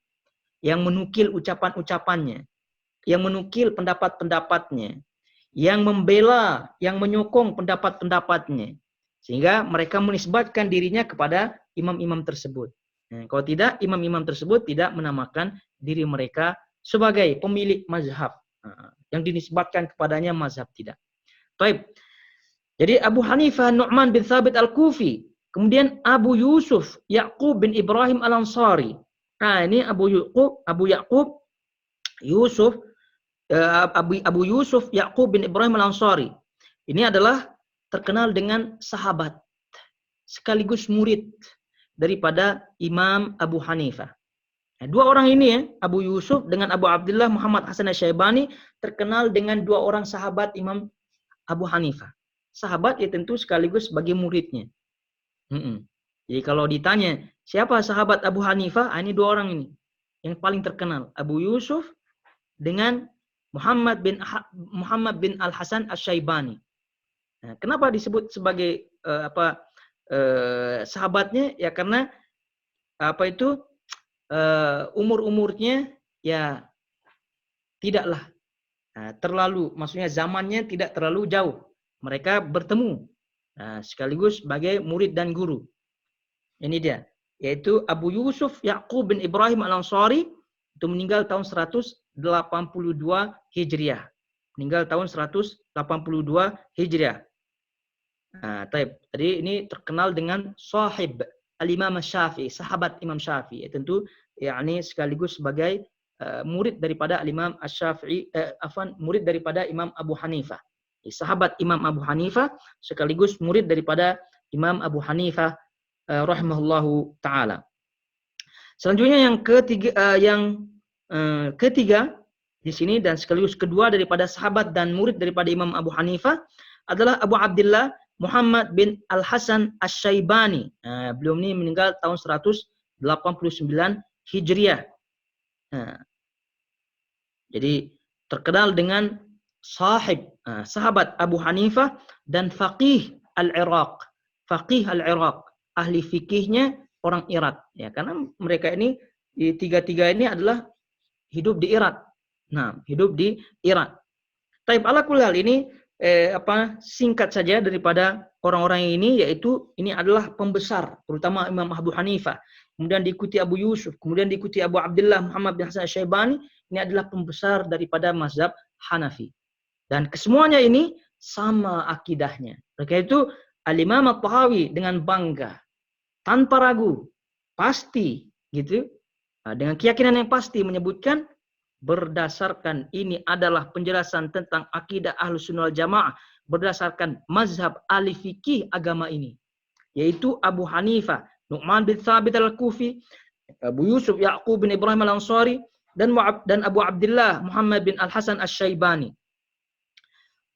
yang menukil ucapan-ucapannya, yang menukil pendapat-pendapatnya, yang membela, yang menyokong pendapat-pendapatnya. Sehingga mereka menisbatkan dirinya kepada imam-imam tersebut. Nah, kalau tidak, imam-imam tersebut tidak menamakan diri mereka sebagai pemilik mazhab. Yang dinisbatkan kepadanya mazhab, tidak. Baik. Jadi Abu Hanifah Nu'man bin Thabit Al-Kufi. Kemudian Abu Yusuf Ya'qub bin Ibrahim Al-Ansari. Nah, ini Abu Yusuf Ya'qub bin Ibrahim Al-Ansari. Ini adalah terkenal dengan sahabat sekaligus murid daripada Imam Abu Hanifah. Nah, dua orang ini ya, Abu Yusuf dengan Abu Abdullah Muhammad Hasan Asy-Syaibani terkenal dengan dua orang sahabat Imam Abu Hanifah. Sahabat ya tentu sekaligus sebagai muridnya. Jadi kalau ditanya siapa sahabat Abu Hanifah, ini dua orang ini yang paling terkenal, Abu Yusuf dengan Muhammad bin Al-Hasan Asy-Syaibani. Nah, kenapa disebut sebagai sahabatnya? Ya karena umur-umurnya ya tidaklah terlalu, maksudnya zamannya tidak terlalu jauh. Mereka bertemu sekaligus sebagai murid dan guru. Ini dia, yaitu Abu Yusuf Ya'qub bin Ibrahim Al-Ansari, itu meninggal tahun 182 Hijriah. Meninggal tahun 182 Hijriah. Tadi ini terkenal dengan sahib Al-Imam Syafi'i, sahabat Imam Syafi'i. Tentu yakni sekaligus sebagai murid daripada Al-Imam Asy-Syafi'i, murid daripada Imam Abu Hanifah. Sahabat Imam Abu Hanifah sekaligus murid daripada Imam Abu Hanifah rahimahullahu taala. Selanjutnya yang ketiga di sini dan sekaligus kedua daripada sahabat dan murid daripada Imam Abu Hanifah adalah Abu Abdullah Muhammad bin Al-Hasan Asy-Syaibani. Beliau ini meninggal tahun 189 Hijriah. Jadi terkenal dengan sahabat Abu Hanifah dan faqih al-Iraq. Faqih al-Iraq, ahli fikihnya orang Irak. Ya, karena mereka ini tiga-tiga ini adalah hidup di Irak. Nah, hidup di Irak. Taib ala kulli hal ini singkat saja daripada orang-orang ini, yaitu ini adalah pembesar, terutama Imam Abu Hanifah. Kemudian diikuti Abu Yusuf, kemudian diikuti Abu Abdullah Muhammad bin Hasan Asy-Syaibani. Ini adalah pembesar daripada mazhab Hanafi. Dan kesemuanya ini sama akidahnya. Oleh itu Al-Imam At-Tahawi dengan bangga, tanpa ragu, pasti gitu, dengan keyakinan yang pasti menyebutkan berdasarkan ini adalah penjelasan tentang akidah Ahlus Sunnah wal Jamaah berdasarkan mazhab ahli fikih agama ini, yaitu Abu Hanifah Nu'man bin Thabit Al-Kufi, Abu Yusuf Ya'qub bin Ibrahim Al-Ansari, dan Abu Abdullah Muhammad bin Al-Hasan Asy-Syaibani.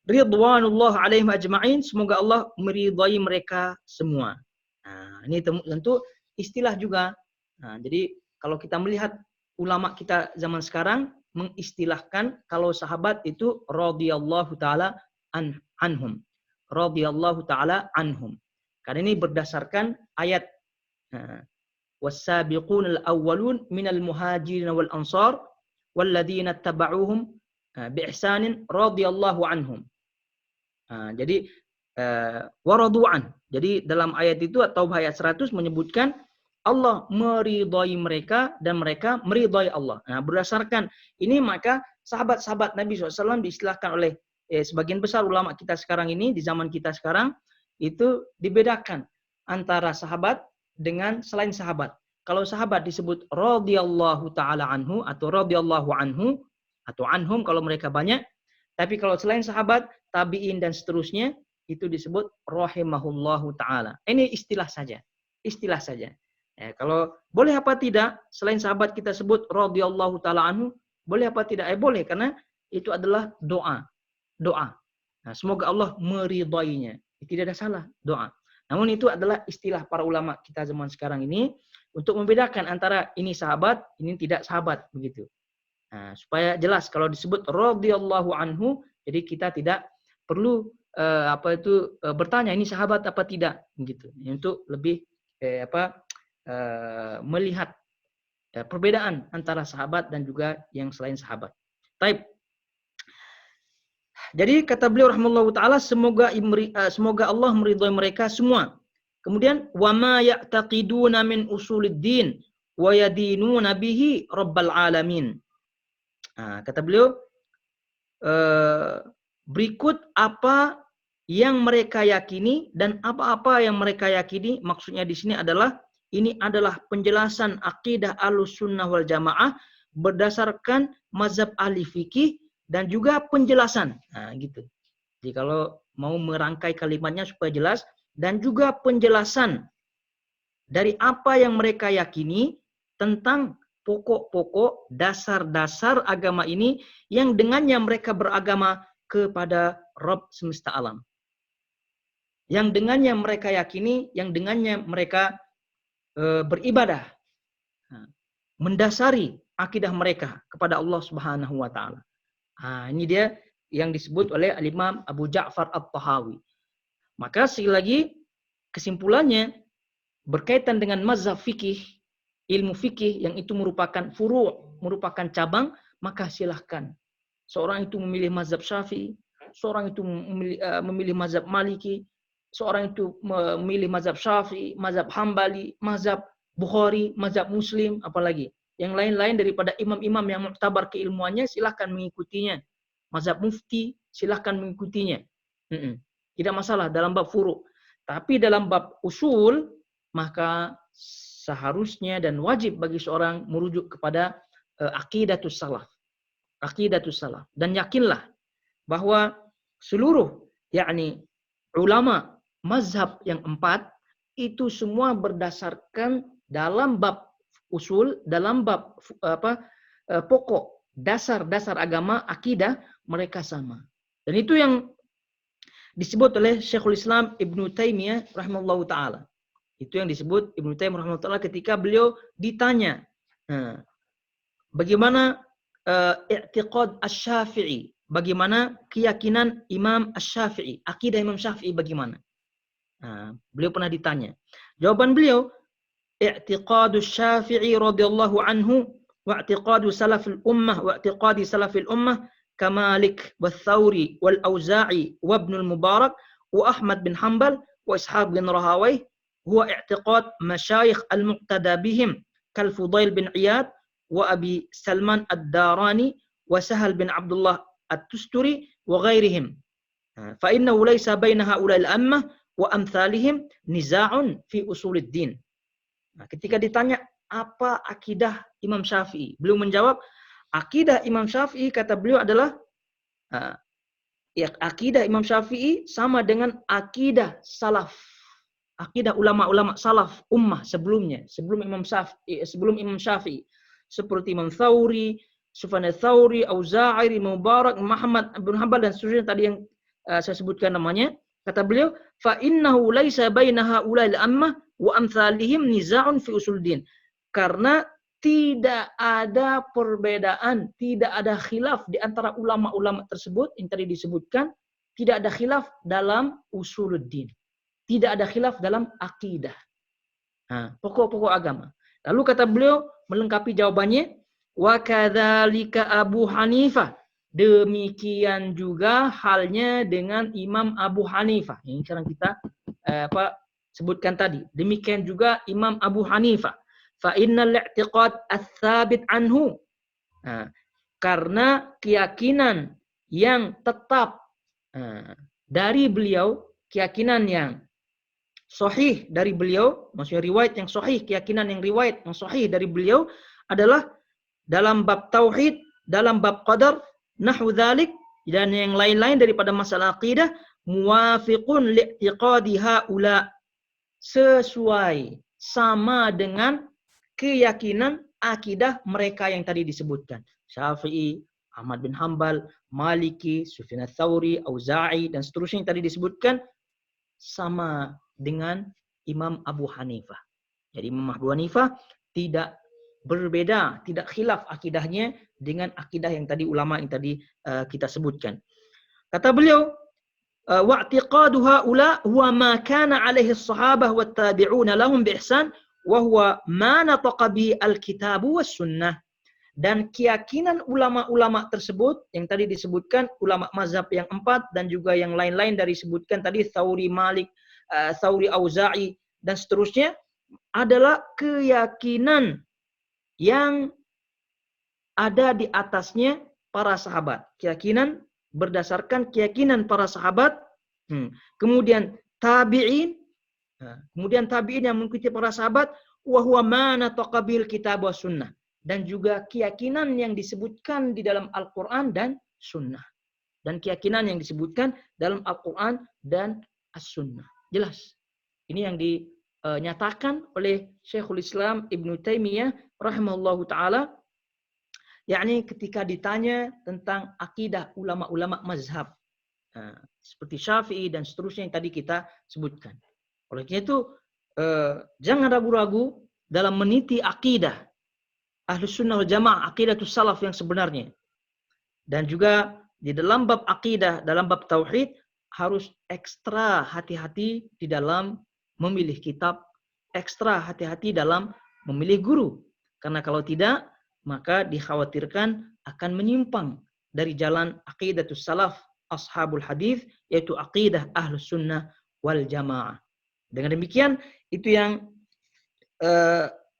Ridwanullah alaihim ajma'in, semoga Allah meridai mereka semua. Nah, ini tentu istilah juga. Nah, jadi kalau kita melihat ulama kita zaman sekarang mengistilahkan kalau sahabat itu radhiyallahu taala anhum. Radhiyallahu taala anhum. Karena ini berdasarkan ayat was-sabiqunal awwalun minal muhajirin wal ansar walladzina tabauhum bi ihsanin radhiyallahu anhum. Jadi waradu'an. Jadi dalam ayat itu atau ayat 100 menyebutkan Allah meridhai mereka dan mereka meridhai Allah. Nah, berdasarkan ini maka sahabat-sahabat Nabi SAW diistilahkan oleh sebagian besar ulama kita sekarang ini di zaman kita sekarang itu dibedakan antara sahabat dengan selain sahabat. Kalau sahabat disebut radhiyallahu taala anhu atau radhiyallahu anhu atau anhum kalau mereka banyak. Tapi kalau selain sahabat, tabi'in dan seterusnya itu disebut rahimahullahu taala. Ini istilah saja. Istilah saja. Kalau boleh apa tidak selain sahabat kita sebut radhiyallahu taala anhu, boleh apa tidak? Boleh karena itu adalah doa. Doa. Nah, semoga Allah meridainya. Tidak ada salah doa. Namun itu adalah istilah para ulama kita zaman sekarang ini untuk membedakan antara ini sahabat, ini tidak sahabat begitu. Nah, supaya jelas kalau disebut radhiyallahu anhu, jadi kita tidak perlu bertanya ini sahabat apa tidak begitu. Untuk lebih melihat perbedaan antara sahabat dan juga yang selain sahabat. Taib. Jadi kata beliau rahimahullahu taala semoga Allah meridhai mereka semua. Kemudian wa ma ya'taqiduna min usuluddin wa yadinuna bihi rabbal alamin. Kata beliau berikut apa yang mereka yakini dan apa-apa yang mereka yakini maksudnya di sini adalah ini adalah penjelasan akidah Ahlussunnah wal Jamaah berdasarkan mazhab ahli fikih dan juga penjelasan. Nah, gitu. Jadi kalau mau merangkai kalimatnya supaya jelas dan juga penjelasan dari apa yang mereka yakini tentang pokok-pokok dasar-dasar agama ini yang dengannya mereka beragama kepada Rabb semesta alam. Yang dengannya mereka yakini, yang dengannya mereka beribadah. Mendasari akidah mereka kepada Allah Subhanahu wa taala. Ini dia yang disebut oleh Al-Imam Abu Ja'far At-Tahawi. Maka sekali lagi kesimpulannya berkaitan dengan mazhab fikih, ilmu fikih yang itu merupakan furu', merupakan cabang, maka silahkan. Seorang itu memilih mazhab Syafi'i, seorang itu memilih mazhab Maliki, seorang itu memilih mazhab Syafi'i, mazhab Hambali, mazhab Bukhari, mazhab Muslim, apalagi. Yang lain-lain daripada imam-imam yang muktabar keilmuannya silahkan mengikutinya. Mazhab Mufti silahkan mengikutinya. Tidak masalah dalam bab furu'. Tapi dalam bab usul maka seharusnya dan wajib bagi seorang merujuk kepada aqidatus salaf. Aqidatus salaf. Dan yakinlah bahwa seluruh ulama mazhab yang 4 itu semua berdasarkan dalam bab usul, dalam bab pokok dasar-dasar agama akidah mereka sama. Dan itu yang disebut oleh Syekhul Islam Ibnu Taimiyah rahimahullahu taala. Itu yang disebut Ibnu Taimiyah rahimahullahu taala ketika beliau ditanya, bagaimana i'tiqad Asy-Syafi'i? Bagaimana keyakinan Imam Asy-Syafi'i? Akidah Imam Syafi'i bagaimana? Beliau pernah ditanya. Jawaban beliau, i'tiqadu Syafi'i radhiyallahu anhu wa i'tiqadu salafil ummah wa i'tiqadi salafil ummah kamalik wa Thawri wal Auza'i wa Ibnul Mubarak wa Ahmad bin Hanbal wa Ishaq bin Rahawayh huwa i'tiqad masyayikh al-muqtada bihim kal Fudail bin Iyad wa Abi Salman ad-Darani wa Sahal bin Abdullah at-Tusturi wa ghairihim. Fa innahu laysa baina haula al-ammah wa amthalihim niza'un fi usuluddin. Ketika ditanya apa akidah Imam Syafi'i, beliau menjawab akidah Imam Syafi'i kata beliau adalah akidah Imam Syafi'i sama dengan akidah salaf. Akidah ulama-ulama salaf ummah sebelumnya, sebelum Imam Syafi'i seperti Imam Thawri, Sufyan Thawri, Auza'i, Mubarak, Muhammad bin Hanbal dan seterusnya tadi yang saya sebutkan namanya. Kata beliau, fa innahu laisa baina haula'il ammah wa amsalihim niza'un fi usuluddin. Karena tidak ada perbedaan, tidak ada khilaf di antara ulama-ulama tersebut yang tadi disebutkan, tidak ada khilaf dalam usuluddin. Tidak ada khilaf dalam akidah. Nah, pokok-pokok agama. Lalu kata beliau melengkapi jawabannya, wa kadzalika Abu Hanifah. Demikian juga halnya dengan Imam Abu Hanifah. Yang sekarang kita sebutkan tadi. Demikian juga Imam Abu Hanifah. Fa innal i'tiqad ats-tsabit anhu. Nah, karena keyakinan yang tetap dari beliau, keyakinan yang sahih dari beliau, maksudnya riwayat yang sahih, keyakinan yang riwayat yang sahih dari beliau adalah dalam bab tauhid, dalam bab qadar, nahwu dzalik, dan yang lain-lain daripada masalah akidah, muwafiqun li'tiqadi haula, sesuai, sama dengan keyakinan akidah mereka yang tadi disebutkan. Syafi'i, Ahmad bin Hanbal, Maliki, Sufyan ats-Tsauri, Auza'i, dan seterusnya yang tadi disebutkan, sama dengan Imam Abu Hanifah. Jadi Imam Abu Hanifah tidak berbeda, tidak khilaf akidahnya dengan akidah yang tadi ulama yang tadi kita sebutkan. Kata beliau, wa'tiqadu haula huwa ma kana alaihi as-sahabah wat tabi'una lahum bi ihsan wa huwa ma nataqa bi al-kitab was sunnah. Dan keyakinan ulama-ulama tersebut yang tadi disebutkan, ulama mazhab yang 4 dan juga yang lain-lain dari disebutkan tadi, Tsauri, Malik, Tsauri, Auza'i, dan seterusnya, adalah keyakinan yang ada di atasnya para sahabat. Keyakinan berdasarkan keyakinan para sahabat, kemudian tabi'in, kemudian tabi'in yang mengikuti para sahabat, wa huwa ma nataqa bil kitab was sunnah. Dan juga keyakinan yang disebutkan di dalam Al-Quran dan Sunnah. Dan keyakinan yang disebutkan dalam Al-Quran dan As-Sunnah. Jelas. Ini yang dinyatakan oleh Syekhul Islam Ibnu Taimiyah rahimahullahu ta'ala. Yakni ketika ditanya tentang akidah ulama-ulama mazhab. Seperti Syafi'i dan seterusnya yang tadi kita sebutkan. Oleh karena itu, jangan ragu-ragu dalam meniti akidah Ahlus Sunnah wal Jamaah, aqidatus salaf yang sebenarnya. Dan juga di dalam bab akidah, dalam bab tauhid, harus ekstra hati-hati di dalam memilih kitab, ekstra hati-hati dalam memilih guru. Karena kalau tidak, maka dikhawatirkan akan menyimpang dari jalan aqidatus salaf, ashabul hadis, yaitu aqidah Ahlus Sunnah wal Jamaah. Dengan demikian, itu yang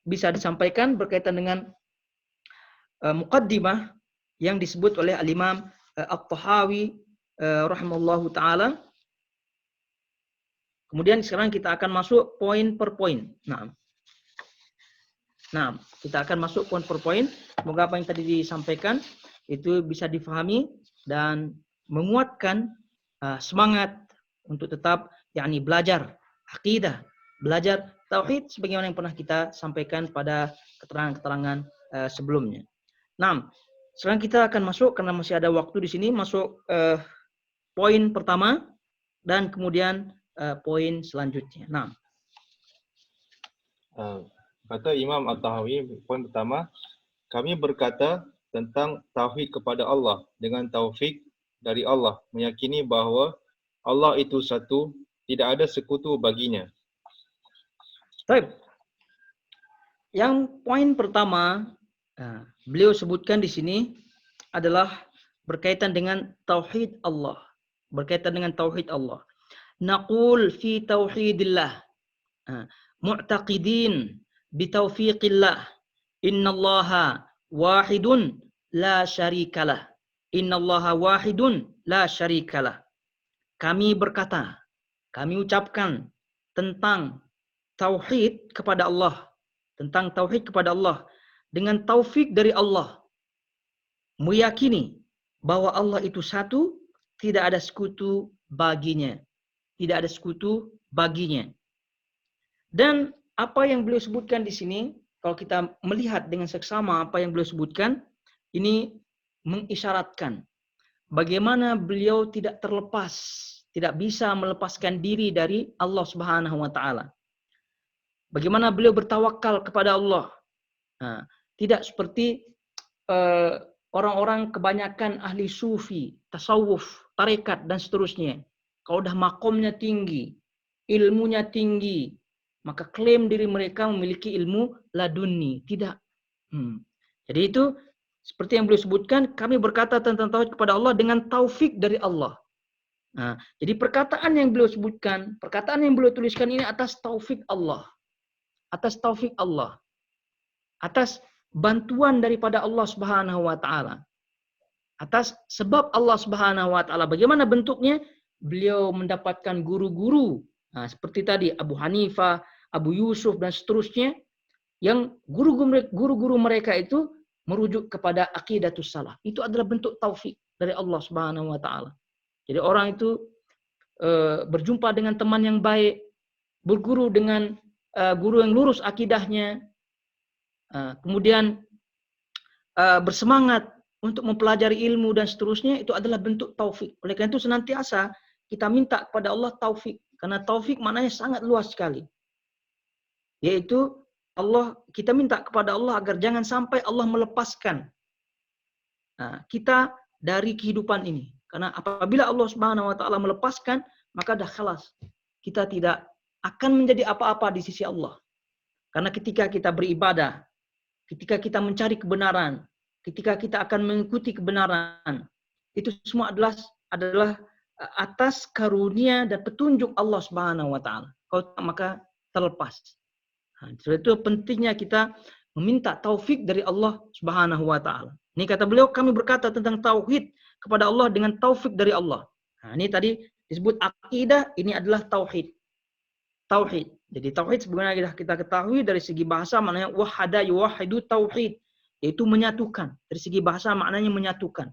bisa disampaikan berkaitan dengan muqaddimah yang disebut oleh Al-Imam At-Tahawi rahimahullahu ta'ala. Kemudian sekarang kita akan masuk poin per poin. Nah, kita akan masuk poin per poin. Semoga apa yang tadi disampaikan itu bisa difahami dan menguatkan semangat untuk tetap yakni belajar akidah, belajar tauhid sebagaimana yang pernah kita sampaikan pada keterangan-keterangan sebelumnya. Nah, sekarang kita akan masuk karena masih ada waktu di sini masuk poin pertama dan kemudian poin selanjutnya. Nah, kata Imam At-Tahawi, poin pertama, kami berkata tentang tauhid kepada Allah dengan taufik dari Allah, meyakini bahawa Allah itu satu, tidak ada sekutu baginya. baik. Yang poin pertama beliau sebutkan di sini adalah berkaitan dengan tauhid Allah. Berkaitan dengan tauhid Allah. Naqul fi tauhidillah mu'taqidin bi taufiqillah innallaha wahidun la syarikalah. Innallaha wahidun la syarikalah. Kami berkata, kami ucapkan tentang tauhid kepada Allah, tentang tauhid kepada Allah dengan taufik dari Allah, meyakini bahwa Allah itu satu, tidak ada sekutu baginya, tidak ada sekutu baginya. Dan apa yang beliau sebutkan di sini, kalau kita melihat dengan seksama apa yang beliau sebutkan, ini mengisyaratkan bagaimana beliau tidak terlepas tidak bisa melepaskan diri dari Allah Subhanahu wa taala. Bagaimana beliau bertawakal kepada Allah. Nah, tidak seperti orang-orang kebanyakan ahli sufi, tasawuf, tarekat dan seterusnya. Kalau udah makomnya tinggi, ilmunya tinggi, maka klaim diri mereka memiliki ilmu laduni. Tidak. Jadi itu seperti yang beliau sebutkan, kami berkata tentang tauhid kepada Allah dengan taufik dari Allah. Nah, jadi perkataan yang beliau sebutkan, perkataan yang beliau tuliskan ini atas taufik Allah. Atas taufik Allah. Atas bantuan daripada Allah Subhanahu wa taala. Atas sebab Allah Subhanahu wa taala. Bagaimana bentuknya? Beliau mendapatkan guru-guru. Nah, seperti tadi Abu Hanifah, Abu Yusuf dan seterusnya, yang guru-guru mereka itu merujuk kepada aqidatus salaf. Itu adalah bentuk taufik dari Allah Subhanahu wa taala. Jadi orang itu berjumpa dengan teman yang baik, berguru dengan guru yang lurus akidahnya, kemudian bersemangat untuk mempelajari ilmu dan seterusnya, itu adalah bentuk taufik. Oleh karena itu senantiasa kita minta kepada Allah taufik, karena taufik maknanya sangat luas sekali. Yaitu kita minta kepada Allah agar jangan sampai Allah melepaskan kita dari kehidupan ini. Karena apabila Allah Subhanahu wa taala melepaskan, maka dah khalas. Kita tidak akan menjadi apa-apa di sisi Allah. Karena ketika kita beribadah, ketika kita mencari kebenaran, ketika kita akan mengikuti kebenaran, itu semua adalah atas karunia dan petunjuk Allah Subhanahu wa taala. Kalau maka terlepas. Nah, itu pentingnya kita meminta taufik dari Allah Subhanahu wa taala. Ini kata beliau, kami berkata tentang tauhid kepada Allah dengan taufik dari Allah. Nah, ini tadi disebut akidah, ini adalah tauhid. Tauhid. Jadi tauhid sebenarnya kita ketahui dari segi bahasa maknanya wahada yuwahidu tauhid, yaitu menyatukan. Dari segi bahasa maknanya menyatukan.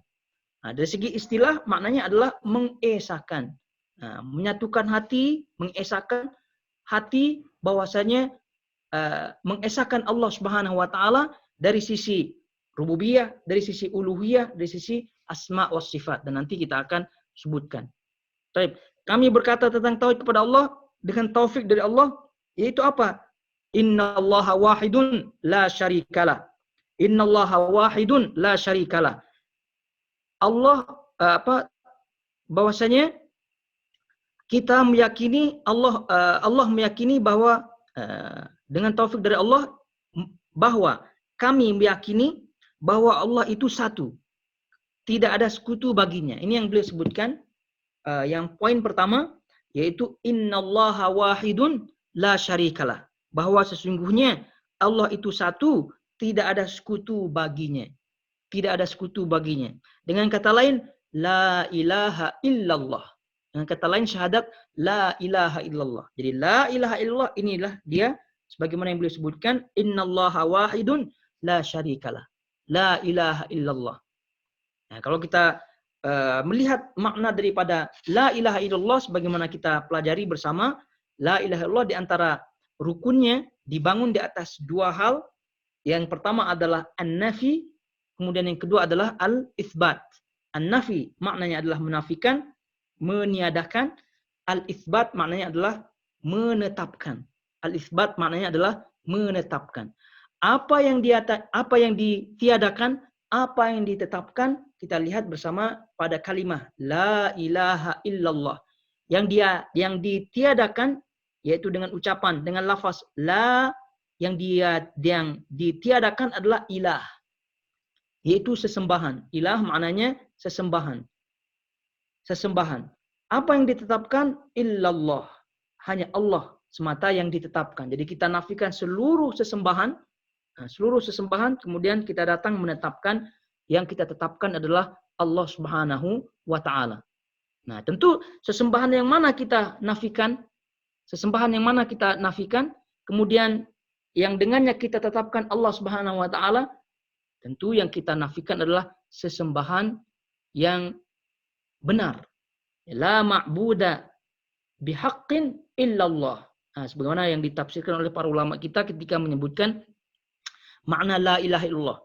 Nah, dari segi istilah maknanya adalah mengesahkan. Nah, menyatukan hati, mengesahkan hati bahwasanya mengesahkan Allah Subhanahu wa taala dari sisi rububiyah, dari sisi uluhiyah, dari sisi asma wa sifat, dan nanti kita akan sebutkan. Baik, kami berkata tentang tauhid kepada Allah dengan taufik dari Allah, yaitu apa? Innallaha wahidun la syarikalah. Innallaha wahidun la syarikalah. Allah bahwasanya kita meyakini Allah meyakini bahwa dengan taufik dari Allah, bahwa kami meyakini bahwa Allah itu satu, tidak ada sekutu baginya. Ini yang beliau sebutkan. Yang poin pertama yaitu innallaha wahidun la syarikalah, bahwa sesungguhnya Allah itu satu, tidak ada sekutu baginya. Tidak ada sekutu baginya. Dengan kata lain, la ilaha illallah. Dengan kata lain syahadat la ilaha illallah. Jadi la ilaha illallah inilah dia sebagaimana yang beliau sebutkan, innallaha wahidun la syarikalah. La ilaha illallah. Nah, kalau kita melihat makna daripada la ilaha illallah sebagaimana kita pelajari bersama, la ilaha illallah di antara rukunnya dibangun di atas dua hal. Yang pertama adalah an-nafi, kemudian yang kedua adalah al-itsbat. An-nafi maknanya adalah menafikan, meniadakan. Al-itsbat maknanya adalah menetapkan. Al-itsbat maknanya adalah menetapkan. Apa yang ditiadakan, apa yang ditetapkan, kita lihat bersama pada kalimat la ilaha illallah. Yang ditiadakan yaitu dengan ucapan, dengan lafaz la, yang ditiadakan adalah ilah, yaitu sesembahan. Ilah maknanya sesembahan. Sesembahan. Apa yang ditetapkan? Illallah. Hanya Allah semata yang ditetapkan. Jadi kita nafikan seluruh sesembahan. Seluruh sesembahan, kemudian kita datang menetapkan yang kita tetapkan adalah Allah Subhanahu wa taala. Nah, tentu sesembahan yang mana kita nafikan? Sesembahan yang mana kita nafikan? Kemudian yang dengannya kita tetapkan Allah Subhanahu wa taala, tentu yang kita nafikan adalah sesembahan yang benar. La ma'buda bihaqqin illallah. Nah, sebagaimana yang ditafsirkan oleh para ulama kita ketika menyebutkan makna la ilaha illallah.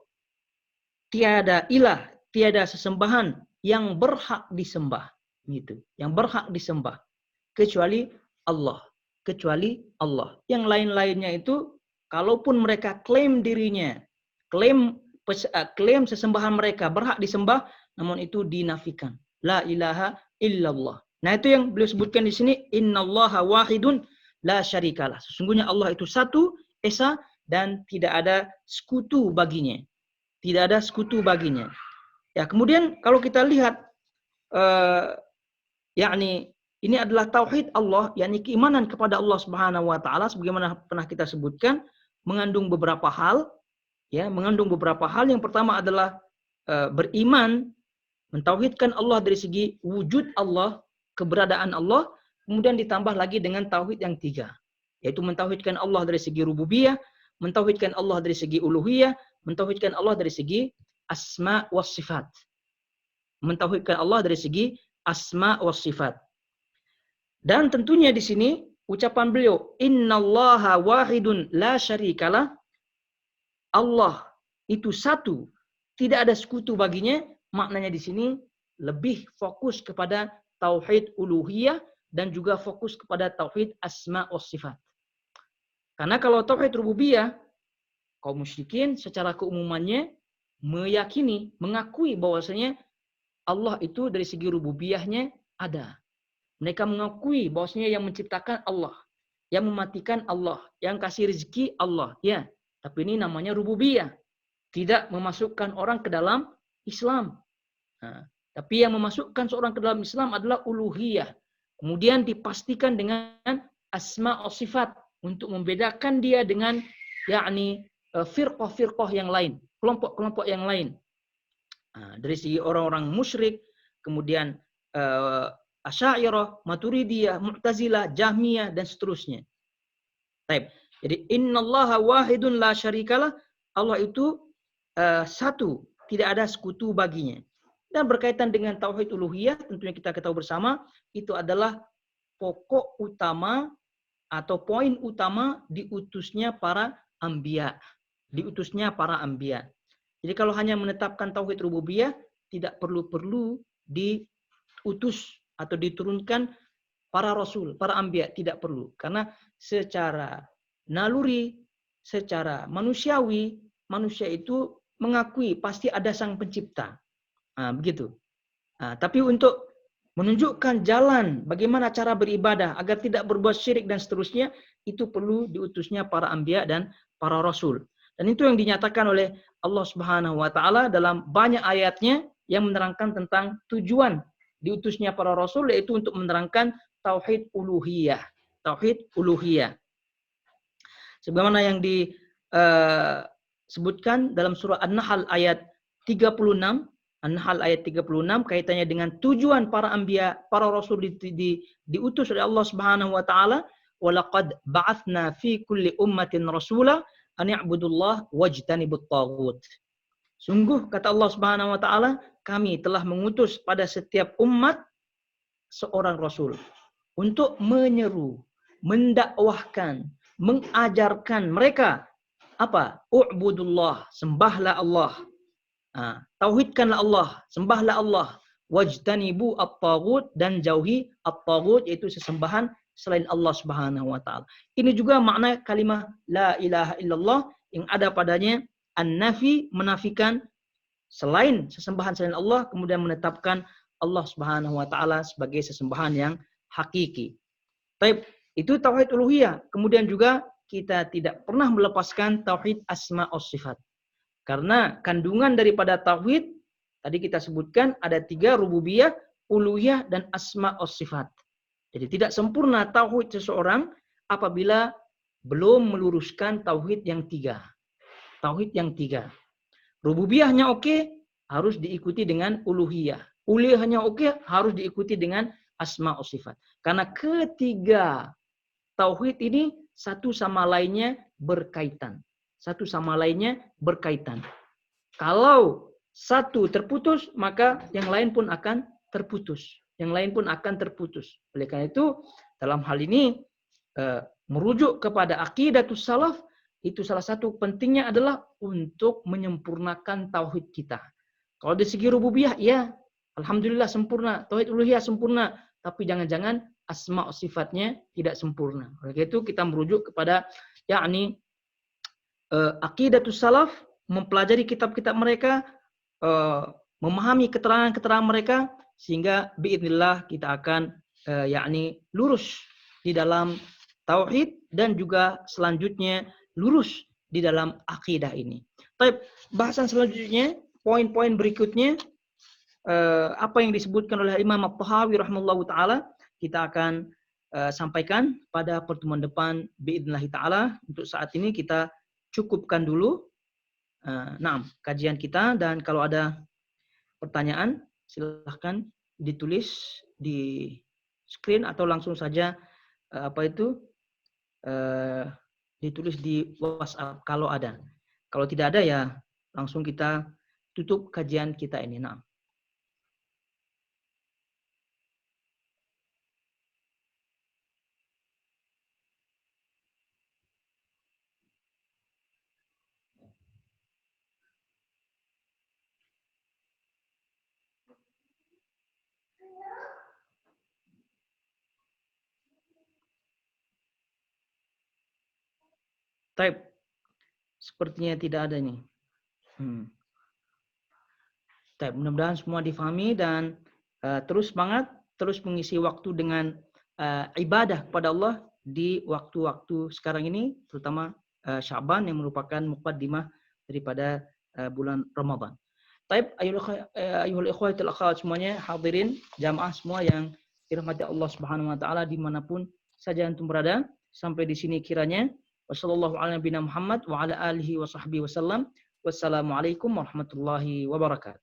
Tiada ilah, tiada sesembahan yang berhak disembah. Gitu. Yang berhak disembah kecuali Allah. Kecuali Allah. Yang lain-lainnya itu kalaupun mereka klaim dirinya, klaim sesembahan mereka berhak disembah, namun itu dinafikan. La ilaha illallah. Nah, itu yang beliau sebutkan di sini, innallaha wahidun la syarikalah. Sesungguhnya Allah itu satu, esa, dan tidak ada sekutu baginya. Tidak ada sekutu baginya. Ya, kemudian kalau kita lihat yakni ini adalah tauhid Allah, yakni keimanan kepada Allah Subhanahu wa taala sebagaimana pernah kita sebutkan, mengandung beberapa hal, ya, mengandung beberapa hal. Yang pertama adalah beriman, mentauhidkan Allah dari segi wujud Allah, keberadaan Allah, kemudian ditambah lagi dengan tauhid yang tiga, yaitu mentauhidkan Allah dari segi rububiyah, mentauhidkan Allah dari segi uluhiyah, mentauhidkan Allah dari segi asma was sifat. Mentauhidkan Allah dari segi asma was sifat. Dan tentunya di sini ucapan beliau, innallaha wahidun la syarikalah. Allah itu satu, tidak ada sekutu baginya. Maknanya di sini lebih fokus kepada tauhid uluhiyah dan juga fokus kepada tauhid asma was sifat. Karena kalau tauhid rububiyah, kaum musyrikin secara keumumannya meyakini, mengakui bahwasanya Allah itu dari segi rububiyahnya ada. Mereka mengakui bahwasanya yang menciptakan Allah, yang mematikan Allah, yang kasih rezeki Allah. Ya, tapi ini namanya rububiyah. Tidak memasukkan orang ke dalam Islam. Nah, tapi yang memasukkan seorang ke dalam Islam adalah uluhiyah. Kemudian dipastikan dengan asma wa sifat untuk membedakan dia dengan yakni firqah-firqah yang lain, kelompok-kelompok yang lain. Nah, dari segi orang-orang musyrik, kemudian Asy'ariyah, Maturidiyah, Mu'tazilah, Jahmiyah, dan seterusnya. Baik. Jadi innallaha wahidun la syarikalah. Allah itu satu, tidak ada sekutu baginya. Dan berkaitan dengan tauhid uluhiyah, tentunya kita ketahui bersama, itu adalah pokok utama atau poin utama diutusnya para anbiya. Diutusnya para anbiya. Jadi kalau hanya menetapkan tauhid rububiyah, tidak perlu diutus atau diturunkan para rasul, para anbiya, tidak perlu. Karena secara naluri, secara manusiawi, manusia itu mengakui pasti ada sang pencipta. Nah, begitu. Nah, tapi untuk menunjukkan jalan bagaimana cara beribadah agar tidak berbuat syirik dan seterusnya, itu perlu diutusnya para anbiya dan para rasul. Dan itu yang dinyatakan oleh Allah Subhanahu wa taala dalam banyak ayatnya yang menerangkan tentang tujuan diutusnya para rasul, yaitu untuk menerangkan tauhid uluhiyah. Tauhid uluhiyah. Sebagaimana yang disebutkan dalam surah An-Nahl ayat 36, An-Nahl ayat 36 kaitannya dengan tujuan para anbiya, para rasul diutus oleh Allah Subhanahu wa taala, wa laqad ba'atsna fi kulli ummatin rasula an i'budullah wajtanibut taghut. Sungguh kata Allah Subhanahu wa taala, kami telah mengutus pada setiap umat seorang rasul untuk menyeru, mendakwahkan, mengajarkan mereka apa? U'budullah, sembahlah Allah. Tauhidkanlah Allah, sembahlah Allah. Wajtanibu at-taghut, dan jauhi at-taghut, yaitu sesembahan selain Allah Subhanahu wa taala. Ini juga makna kalimat la ilaha illallah yang ada padanya an-nafi, menafikan selain sesembahan selain Allah, kemudian menetapkan Allah Subhanahu wa taala sebagai sesembahan yang hakiki. Baik, itu tauhid uluhiyah. Kemudian juga kita tidak pernah melepaskan tauhid asma was sifat. Karena kandungan daripada tauhid tadi kita sebutkan ada 3, rububiyah, uluhiyah, dan asma was sifat. Jadi tidak sempurna tauhid seseorang apabila belum meluruskan tauhid yang 3. Tauhid yang 3. Rububiyahnya oke, harus diikuti dengan uluhiyah. Uluhiyahnya oke, harus diikuti dengan asma wa sifat. Karena ketiga tauhid ini satu sama lainnya berkaitan. Satu sama lainnya berkaitan. Kalau satu terputus, maka yang lain pun akan terputus. Yang lain pun akan terputus. Oleh karena itu, dalam hal ini merujuk kepada aqidatus salaf, itu salah satu pentingnya adalah untuk menyempurnakan tauhid kita. Kalau dari segi rububiyah, ya, Alhamdulillah sempurna, tauhid uluhiyah sempurna, tapi jangan-jangan asma sifatnya tidak sempurna. Oleh itu kita merujuk kepada yakni aqidatus salaf, mempelajari kitab-kitab mereka, memahami keterangan-keterangan mereka, sehingga biidznillah kita akan yakni lurus di dalam tauhid dan juga selanjutnya lurus di dalam akidah ini. Baik, bahasan selanjutnya, poin-poin berikutnya, apa yang disebutkan oleh Imam At-Tahawi rahimahullahu taala, kita akan sampaikan pada pertemuan depan biidznillah taala. Untuk saat ini kita cukupkan dulu kajian kita, dan kalau ada pertanyaan silahkan ditulis di screen atau langsung saja ditulis di WhatsApp kalau ada. Kalau tidak ada ya langsung kita tutup kajian kita ini. Nah. Type. Sepertinya tidak ada nih. Type. Mudah-mudahan semua difahami dan terus semangat, terus mengisi waktu dengan ibadah kepada Allah di waktu-waktu sekarang ini, terutama Sya'ban yang merupakan muqaddimah daripada bulan Ramadan. Taib, ayyuhal ikhwatul akhwat semuanya, hadirin jamaah semua yang dirahmati Allah Subhanahu wa taala dimanapun saja antum berada. Sampai di sini kiranya. Wassallallahu ala nabiyina Muhammad wa ala alihi wa sahbihi wasallam. Wassalamualaikum warahmatullahi wabarakatuh.